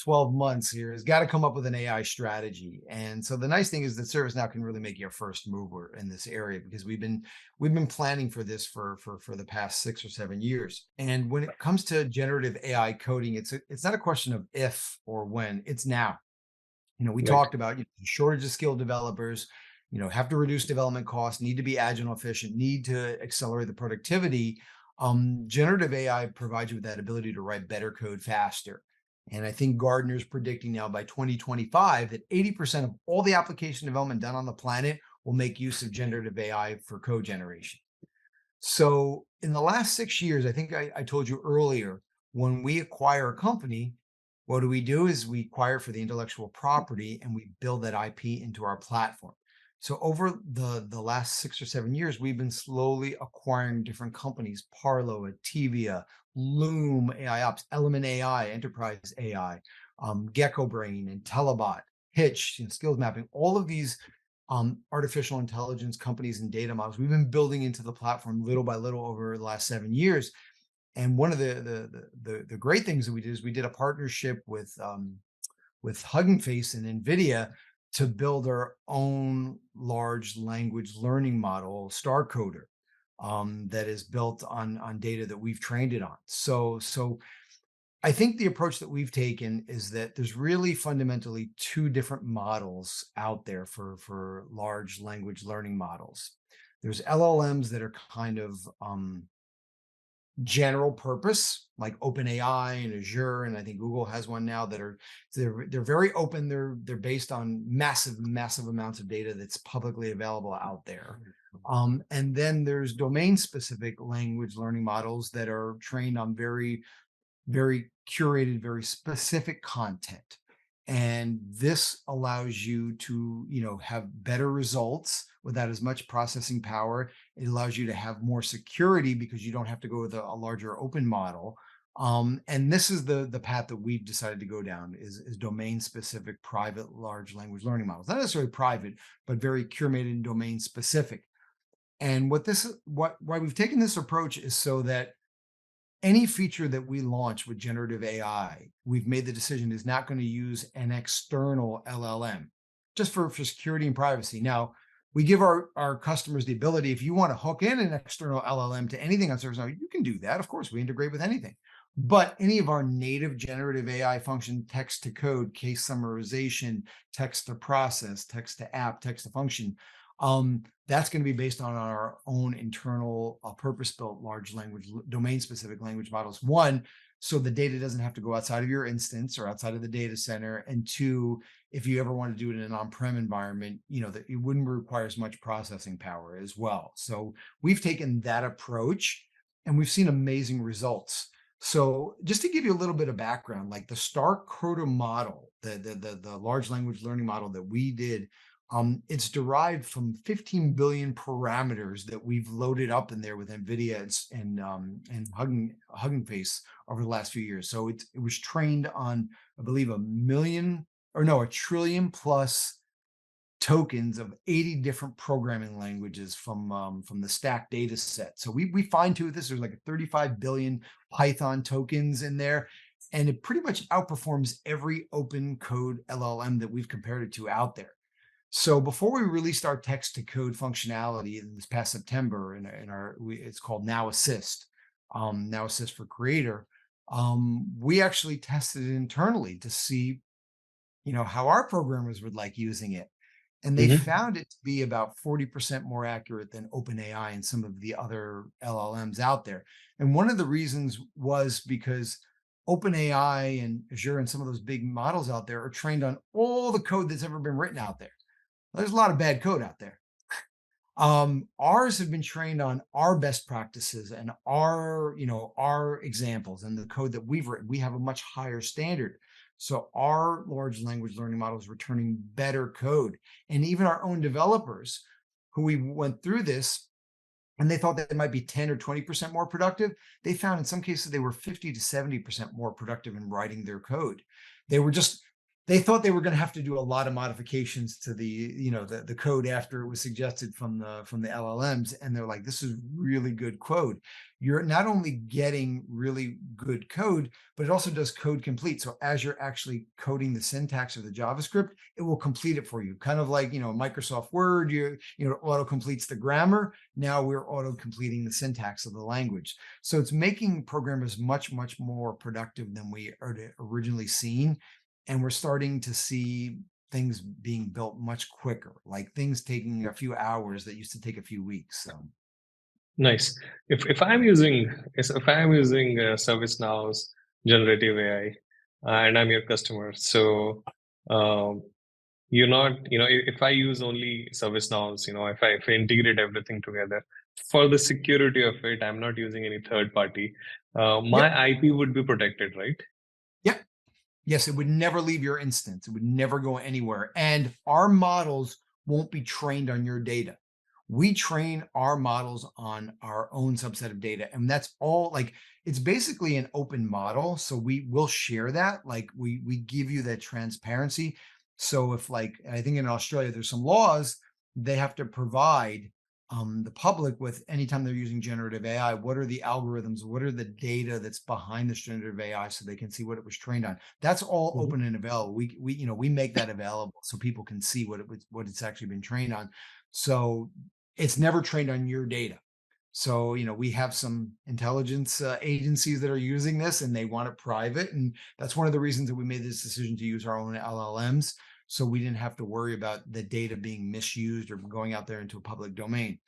12 months here has got to come up with an AI strategy. And so the nice thing is that ServiceNow can really make you a first mover in this area, because we've been planning for this for the past 6 or 7 years. And when it comes to generative AI coding, it's not a question of if or when, it's now. We Right. talked about the shortage of skilled developers, have to reduce development costs, need to be agile and efficient, need to accelerate the productivity. Generative AI provides you with that ability to write better code faster. And I think Gartner's predicting now by 2025 that 80% of all the application development done on the planet will make use of generative AI for code generation. So in the last 6 years, I think I told you earlier, when we acquire a company, what do? Is we acquire for the intellectual property and we build that IP into our platform. So over the last 6 or 7 years, we've been slowly acquiring different companies: Parlo, Ativia, Loom, AI Ops, Element AI, Enterprise AI, Gecko Brain, Intellibot, Hitch, skills mapping, all of these artificial intelligence companies and data models we've been building into the platform little by little over the last 7 years. And one of the great things that we did is we did a partnership with Hugging Face and NVIDIA to build our own large language learning model, Star Coder, that is built on data that we've trained it on. So I think the approach that we've taken is that there's really fundamentally two different models out there for large language learning models. There's LLMs that are kind of general purpose, like OpenAI and Azure, and I think Google has one now that they're very open. They're based on massive amounts of data that's publicly available out there. And then there's domain specific language learning models that are trained on very curated, very specific content. And this allows you to, have better results without as much processing power. It allows you to have more security because you don't have to go with a larger open model. And this is the path that we've decided to go down is domain specific private large language learning models. Not necessarily private, but very curated and domain specific. And why we've taken this approach is so that any feature that we launch with generative AI, we've made the decision is not going to use an external LLM just for security and privacy. Now, we give our customers the ability, if you want to hook in an external LLM to anything on ServiceNow, you can do that. Of course, we integrate with anything. But any of our native generative AI function, text to code, case summarization, text to process, text to app, text to function, that's going to be based on our own internal purpose-built large language, domain-specific language models. One, so the data doesn't have to go outside of your instance or outside of the data center. And two, if you ever want to do it in an on-prem environment, that it wouldn't require as much processing power as well. So we've taken that approach and we've seen amazing results. So just to give you a little bit of background, like the Star Coder model, the large language learning model that we did, it's derived from 15 billion parameters that we've loaded up in there with NVIDIA and Hugging Face over the last few years. So it was trained on, I believe, a trillion plus tokens of 80 different programming languages from the stack data set. So we fine-tuned this. There's like 35 billion Python tokens in there. And it pretty much outperforms every open code LLM that we've compared it to out there. So before we released our text to code functionality in this past September, it's called Now Assist, Now Assist for Creator. We actually tested it internally to see, how our programmers would like using it, and they found it to be about 40% more accurate than OpenAI and some of the other LLMs out there. And one of the reasons was because OpenAI and Azure and some of those big models out there are trained on all the code that's ever been written out there. There's a lot of bad code out there. Ours have been trained on our best practices and our examples and the code that we've written. We have a much higher standard. So our large language learning model is returning better code. And even our own developers who we went through this and they thought that they might be 10 or 20% more productive, they found in some cases they were 50 to 70% more productive in writing their code. They were just they thought they were going to have to do a lot of modifications to the code after it was suggested from the LLMs, and they're like, this is really good code. You're not only getting really good code, but it also does code complete. So as you're actually coding the syntax of the JavaScript, it will complete it for you, kind of like Microsoft Word, auto completes the grammar. Now we're auto completing the syntax of the language. So it's making programmers much more productive than we had originally seen. And we're starting to see things being built much quicker, like things taking a few hours that used to take a few weeks. So Nice. If I'm using ServiceNow's generative AI, and I'm your customer, so um, you're not, if I use only ServiceNow's, if I integrate everything together for the security of it, I'm not using any third party. My yep, IP would be protected, right? yep, yes, it would never leave your instance. It would never go anywhere. And our models won't be trained on your data. We train our models on our own subset of data. And that's all, like, it's basically an open model. So we will share that. Like we give you that transparency. So if, like, I think in Australia, there's some laws, they have to provide the public with, anytime they're using generative AI, what are the algorithms, what are the data that's behind this generative AI, so they can see what it was trained on. That's all Mhm. open and available. We make that available so people can see what it's actually been trained on. So it's never trained on your data. So we have some intelligence agencies that are using this, and they want it private, and that's one of the reasons that we made this decision to use our own LLMs, so we didn't have to worry about the data being misused or going out there into a public domain.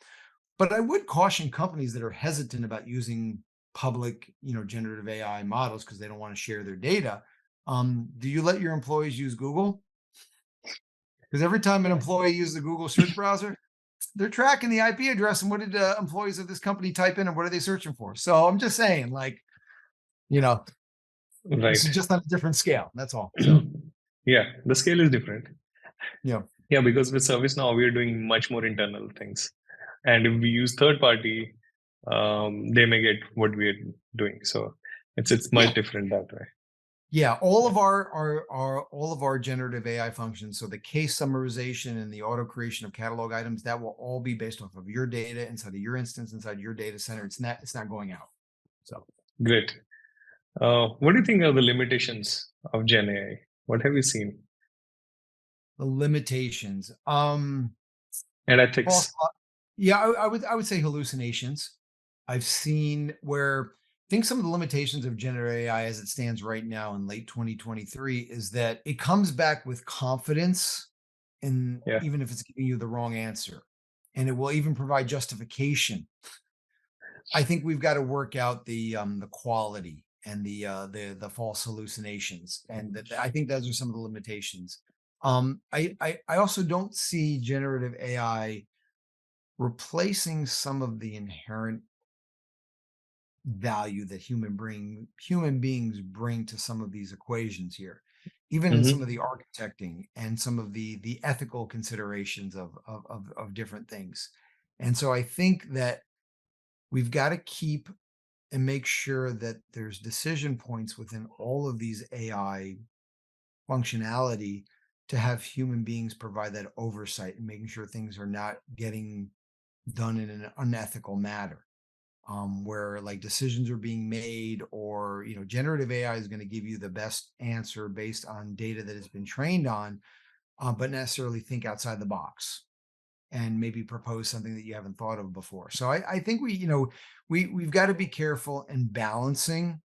But I would caution companies that are hesitant about using public, generative AI models because they don't want to share their data. Do you let your employees use Google? Because every time an employee uses the Google search browser, they're tracking the IP address and what did employees of this company type in and what are they searching for. So I'm just saying, like, you know, this Right. is just on a different scale. That's all. So, Yeah, the scale is different. you know, Yeah, because with ServiceNow, we are doing much more internal things. And if we use third party, they may get what we are doing. So it's much yeah, different that way. yeah. All of our generative AI functions. So the case summarization and the auto creation of catalog items, that will all be based off of your data inside of your instance, inside your data center. It's not going out. So Great. What do you think are the limitations of Gen AI? What have you seen? the limitations. And False. ethics. Yeah, I would say hallucinations. I've seen where I think some of the limitations of generative AI as it stands right now in late 2023 is that it comes back with confidence, and Yeah. even if it's giving you the wrong answer, and it will even provide justification. I think we've got to work out the quality and the false hallucinations, and I think those are some of the limitations. I also don't see generative AI replacing some of the inherent value that human beings bring to some of these equations here, even in some of Hmm. the architecting and some of the ethical considerations of different things. And so I think that we've got to keep and make sure that there's decision points within all of these AI functionality to have human beings provide that oversight and making sure things are not getting done in an unethical manner, where like decisions are being made, or generative AI is going to give you the best answer based on data that has been trained on, but necessarily think outside the box and maybe propose something that you haven't thought of before. So I think we've got to be careful in balancing,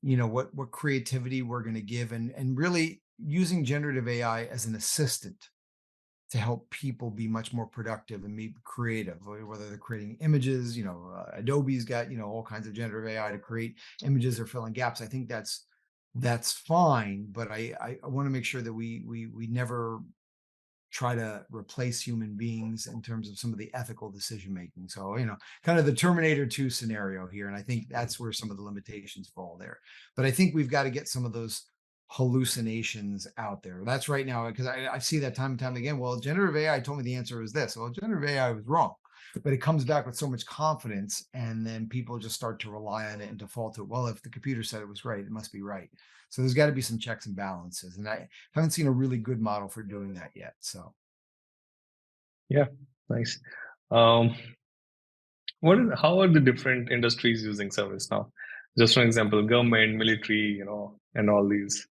what creativity we're going to give, and really using generative AI as an assistant to help people be much more productive and be creative, whether they're creating images. Adobe's got all kinds of generative AI to create images or fill in gaps. I think that's fine, but I want to make sure that we never try to replace human beings in terms of some of the ethical decision making. So, kind of the Terminator 2 scenario here. And I think that's where some of the limitations fall there. But I think we've got to get some of those hallucinations out there. That's right now, because I see that time and time again. Well, generative AI told me the answer was this. Well, generative AI was wrong. but it comes back with so much confidence, and then people just start to rely on it and default to it. Well, if the computer said it was right, it must be right. So there's got to be some checks and balances, and I haven't seen a really good model for doing that yet. So Yeah, nice. Um, how are the different industries using service now? Just for example, government, military, and all these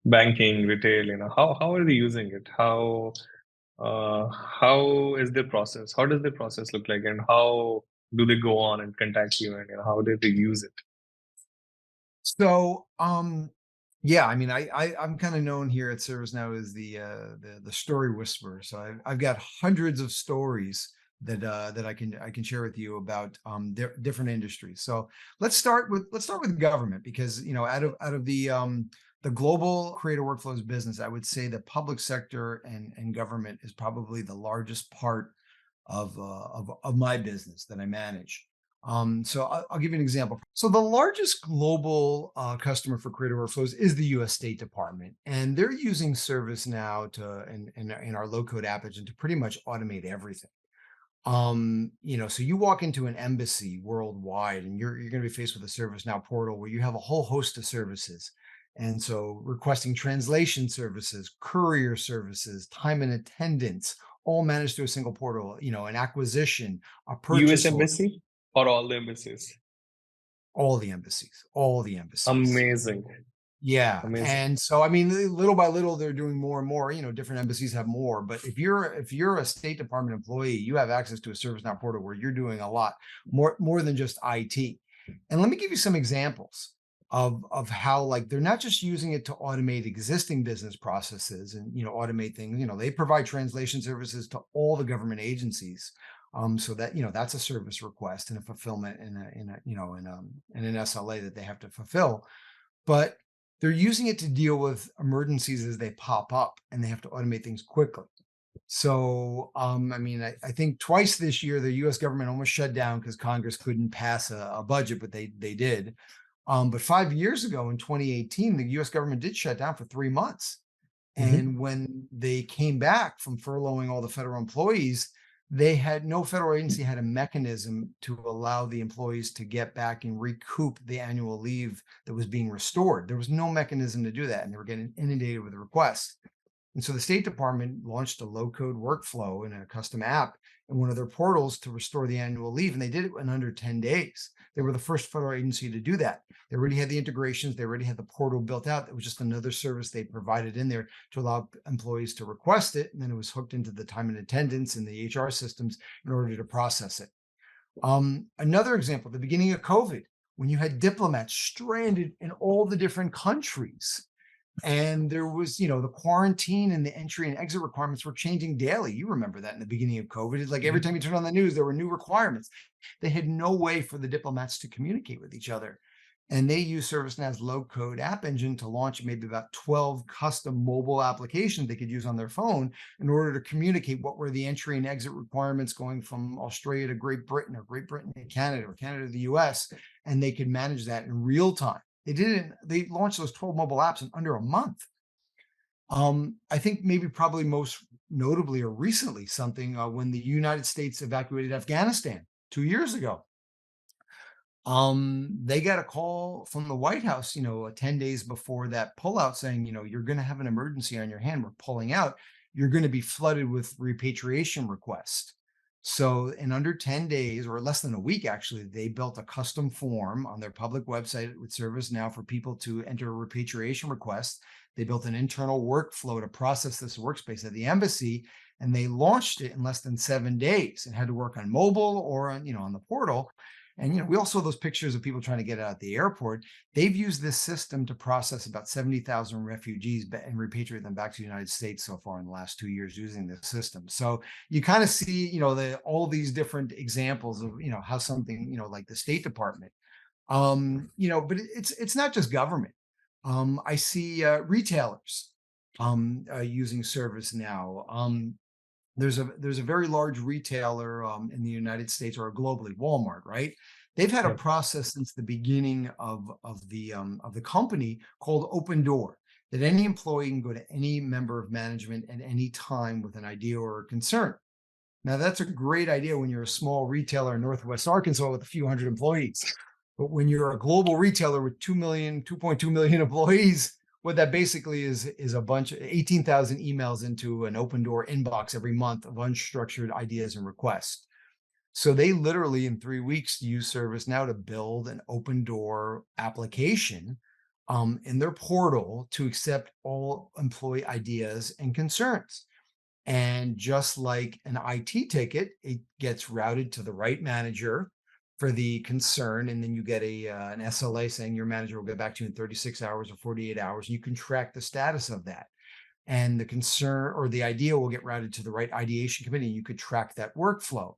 banking, retail, how are they using it? How is their process? How does the process look like, and how do they go on and contact you, and how do they use it? So, yeah, I mean, I'm kind of known here at ServiceNow as the story whisperer. So I've got hundreds of stories that I can share with you about different industries. So let's start with government, because out of the global creator workflows business, I would say the public sector and government is probably the largest part of my business that I manage. So I'll give you an example. So the largest global customer for creator workflows is the U.S. State Department, and they're using ServiceNow in our low-code app engine to pretty much automate everything. So you walk into an embassy worldwide, and you're going to be faced with a ServiceNow portal where you have a whole host of services. And so requesting translation services, courier services, time and attendance, all managed through a single portal, an acquisition, a US purchase order, embassy or all the embassies? all the embassies, all the embassies. Amazing, Yeah, amazing. and so I mean, little by little, they're doing more and more. Different embassies have more, but if you're a State Department employee, you have access to a ServiceNow portal where you're doing a lot more than just IT. And let me give you some examples of how, like, they're not just using it to automate existing business processes and automate things. They provide translation services to all the government agencies. So that that's a service request and a fulfillment in an SLA that they have to fulfill, but they're using it to deal with emergencies as they pop up, and they have to automate things quickly. So, I mean, I think twice this year, the U.S. government almost shut down because Congress couldn't pass a budget, but they did. But 5 years ago in 2018, the U.S. government did shut down for 3 months. Mhm. And when they came back from furloughing all the federal employees, no federal agency had a mechanism to allow the employees to get back and recoup the annual leave that was being restored. There was no mechanism to do that, and they were getting inundated with requests. And so the State Department launched a low-code workflow in a custom app in one of their portals to restore the annual leave, and they did it in under 10 days. They were the first federal agency to do that. They already had the integrations. They already had the portal built out. It was just another service they provided in there to allow employees to request it, and then it was hooked into the time and attendance and the HR systems in order to process it. Another example, the beginning of COVID, when you had diplomats stranded in all the different countries, and there was, the quarantine and the entry and exit requirements were changing daily. You remember that in the beginning of COVID. It's like every time you turn on the news, there were new requirements. They had no way for the diplomats to communicate with each other. And they used ServiceNow's low-code app engine to launch maybe about 12 custom mobile applications they could use on their phone in order to communicate what were the entry and exit requirements going from Australia to Great Britain, or Great Britain to Canada, or Canada to the US. And they could manage that in real time. They launched those 12 mobile apps in under a month. I think maybe probably most notably or recently something when the United States evacuated Afghanistan 2 years ago. They got a call from the White House, 10 days before that pullout, saying, you're going to have an emergency on your hand. We're pulling out. You're going to be flooded with repatriation requests. So in under 10 days, or less than a week, actually, they built a custom form on their public website with ServiceNow for people to enter a repatriation request. They built an internal workflow to process this workspace at the embassy, and they launched it in less than 7 days, and had to work on mobile or on the portal. And we also saw those pictures of people trying to get out at the airport. They've used this system to process about 70,000 refugees and repatriate them back to the United States so far in the last 2 years using this system. So you kind of see, all these different examples of, how something, like the State Department, but it's not just government. I see retailers using ServiceNow. There's a very large retailer in the United States, or globally, Walmart, right? They've had a Yeah. process since the beginning of the company called Open Door, that any employee can go to any member of management at any time with an idea or a concern. Now, that's a great idea when you're a small retailer in Northwest Arkansas with a few hundred employees. But when you're a global retailer with 2.2 million employees, what that basically is a bunch of 18,000 emails into an open door inbox every month of unstructured ideas and requests. So they literally in 3 weeks use ServiceNow to build an open door application in their portal to accept all employee ideas and concerns. And just like an IT ticket, it gets routed to the right manager for the concern. And then you get an SLA saying your manager will get back to you in 36 hours or 48 hours. And you can track the status of that. And the concern or the idea will get routed to the right ideation committee. And you could track that workflow.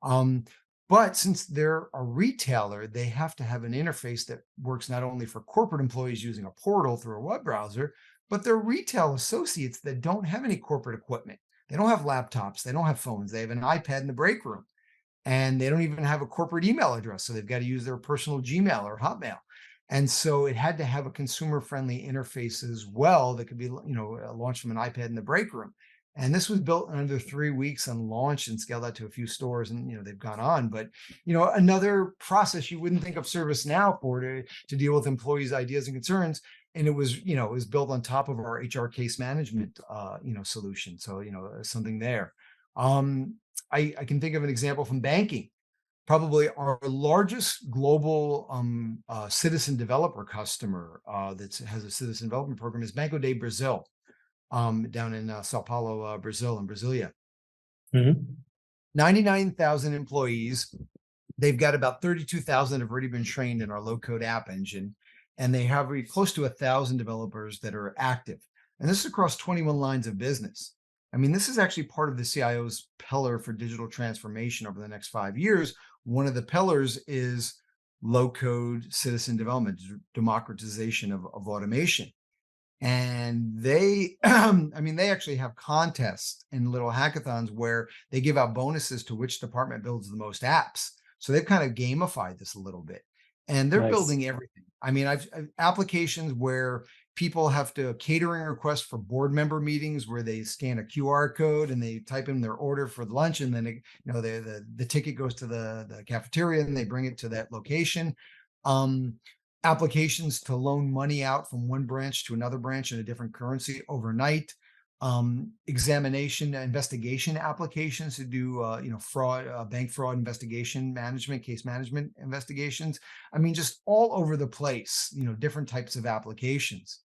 Um, but since they're a retailer, they have to have an interface that works not only for corporate employees using a portal through a web browser, but they're retail associates that don't have any corporate equipment. They don't have laptops, they don't have phones, they have an iPad in the break room, and they don't even have a corporate email address. So they've got to use their personal Gmail or Hotmail. And so it had to have a consumer friendly interface as well that could be, launched from an iPad in the break room. And this was built in under 3 weeks and launched and scaled out to a few stores, and they've gone on. But another process you wouldn't think of ServiceNow for to deal with employees' ideas and concerns. And it was built on top of our HR case management solution. So something there. I can think of an example from banking. Probably our largest global citizen developer customer that has a citizen development program is Banco de Brazil, down in Sao Paulo, Brazil, in Brasilia. 99,000 employees. They've got about 32,000 have already been trained in our low-code app engine, and they have close to 1,000 developers that are active. And this is across 21 lines of business. I mean, this is actually part of the CIO's pillar for digital transformation over the next 5 years. One of the pillars is low-code citizen development, democratization of automation. And they, they actually have contests and little hackathons where they give out bonuses to which department builds the most apps. So they've kind of gamified this a little bit, and they're building everything. I mean, I've applications where people have to catering requests for board member meetings where they scan a QR code and they type in their order for lunch, and then the ticket goes to the cafeteria and they bring it to that location. Applications to loan money out from one branch to another branch in a different currency overnight. Examination investigation applications to do fraud, bank fraud investigation management, case management investigations. I mean, just all over the place, different types of applications.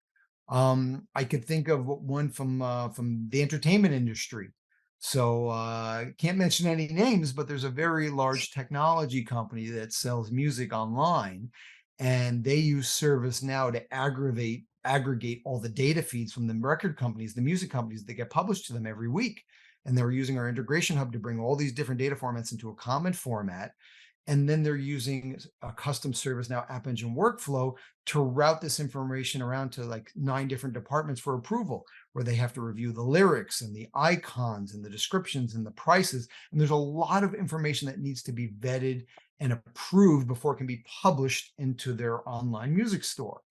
I could think of one from the entertainment industry. So can't mention any names, but there's a very large technology company that sells music online, and they use ServiceNow to aggregate all the data feeds from the record companies, the music companies that get published to them every week. And they're using our integration hub to bring all these different data formats into a common format. And then they're using a custom ServiceNow App Engine workflow to route this information around to like 9 different departments for approval, where they have to review the lyrics and the icons and the descriptions and the prices. And there's a lot of information that needs to be vetted and approved before it can be published into their online music store.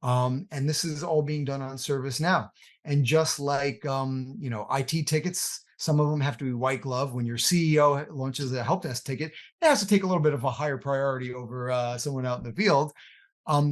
And this is all being done on ServiceNow. And just like, IT tickets, some of them have to be white glove. When your CEO launches a help desk ticket, it has to take a little bit of a higher priority over someone out in the field.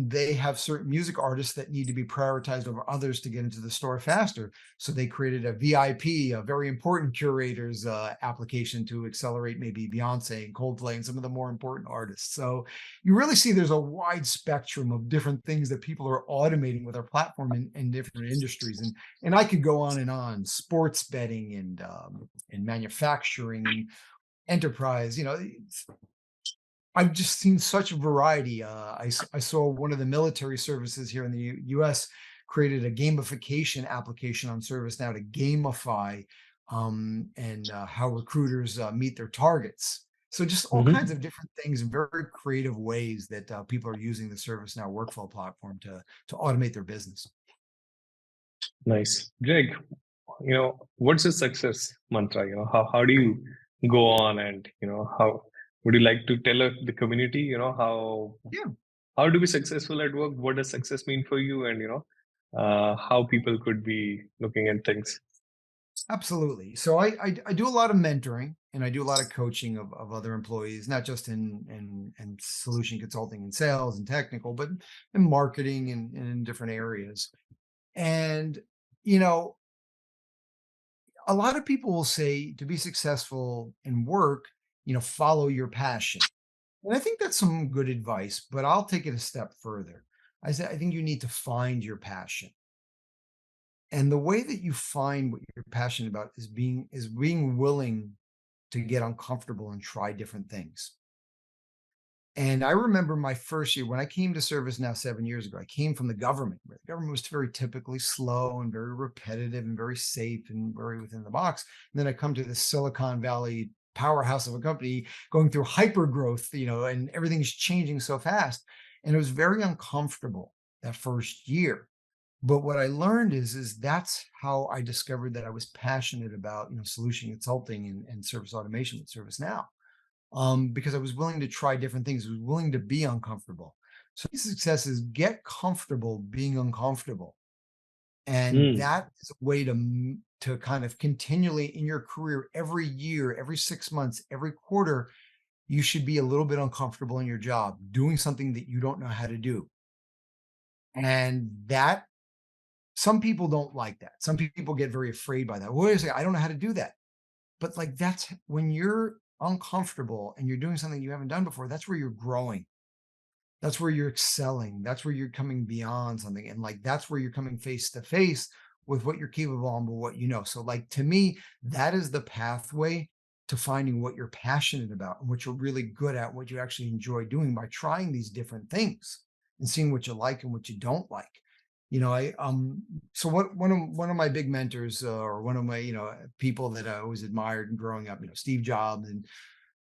They have certain music artists that need to be prioritized over others to get into the store faster. So they created a VIP, a very important curators application to accelerate maybe Beyonce and Coldplay and some of the more important artists. So you really see there's a wide spectrum of different things that people are automating with our platform in different industries. And I could go on, sports betting and manufacturing and enterprise, I've just seen such a variety. I saw one of the military services here in the US created a gamification application on ServiceNow to gamify and how recruiters meet their targets. So just all kinds of different things in very creative ways that people are using the ServiceNow workflow platform to automate their business. Nice. Greg, what's your success mantra? How do you go on, and how would you like to tell the community, how to be successful at work? What does success mean for you? And how people could be looking at things? Absolutely. So I do a lot of mentoring and I do a lot of coaching of other employees, not just in solution consulting and sales and technical, but in marketing and in different areas. And you know, a lot of people will say to be successful in work, follow your passion. And I think that's some good advice, but I'll take it a step further. I say I think you need to find your passion. And the way that you find what you're passionate about is being willing to get uncomfortable and try different things. And I remember my first year when I came to ServiceNow 7 years ago. I came from the government, where the government was very typically slow and very repetitive and very safe and very within the box. And then I come to this Silicon Valley powerhouse of a company going through hyper growth, and everything's changing so fast. And it was very uncomfortable that first year. But what I learned is that's how I discovered that I was passionate about, solution consulting and service automation with ServiceNow, because I was willing to try different things. I was willing to be uncomfortable. So success is get comfortable being uncomfortable, and Hmm. that is a way to kind of continually in your career every year, every 6 months, every quarter, you should be a little bit uncomfortable in your job, doing something that you don't know how to do, and that some people don't like that. Some people get very afraid by that. Wait a second, I don't know how to do that. But like that's when you're uncomfortable and you're doing something you haven't done before, that's where you're growing. That's where you're excelling. That's where you're coming beyond something. And like that's where you're coming face to face with what you're capable of and what you know. So, like to me, that is the pathway to finding what you're passionate about and what you're really good at, what you actually enjoy doing by trying these different things and seeing what you like and what you don't like. I so what one of my big mentors, or one of my people that I always admired and growing up, Steve Jobs. And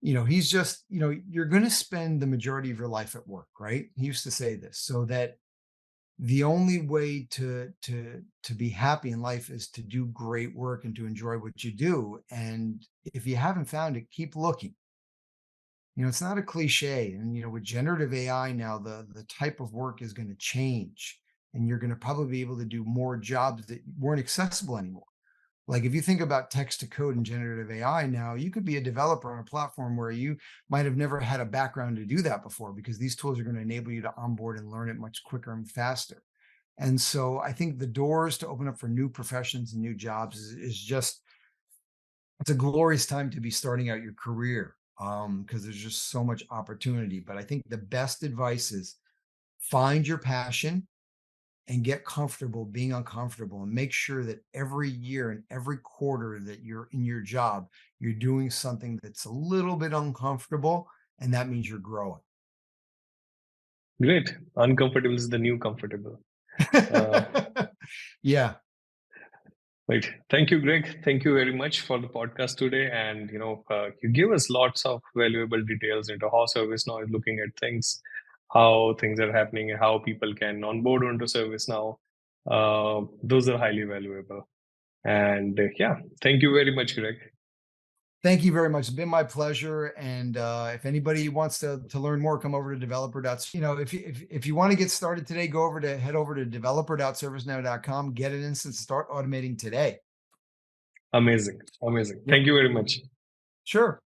he's just, you're going to spend the majority of your life at work, right? He used to say this, so that the only way to be happy in life is to do great work and to enjoy what you do. And if you haven't found it, keep looking. It's not a cliche. And with generative AI now, the type of work is going to change, and you're going to probably be able to do more jobs that weren't accessible anymore. Like if you think about text to code and generative AI now, you could be a developer on a platform where you might have never had a background to do that before, because these tools are going to enable you to onboard and learn it much quicker and faster. And so I think the doors to open up for new professions and new jobs is just, it's a glorious time to be starting out your career, because there's just so much opportunity. But I think the best advice is find your passion and get comfortable being uncomfortable, and make sure that every year and every quarter that you're in your job, you're doing something that's a little bit uncomfortable, and that means you're growing. Great. Uncomfortable is the new comfortable. Uh, Yeah. right. Thank you, Greg. Thank you very much for the podcast today. And you give us lots of valuable details into how ServiceNow is looking at things, how things are happening, and how people can onboard onto ServiceNow. Those are highly valuable. And yeah, thank you very much, Greg. Thank you very much. It's been my pleasure. And if anybody wants to learn more, come over to developer. If you want to get started today, head over to developer.servicenow.com, get an instance, start automating today. Amazing. Amazing. Yep. Thank you very much. Sure.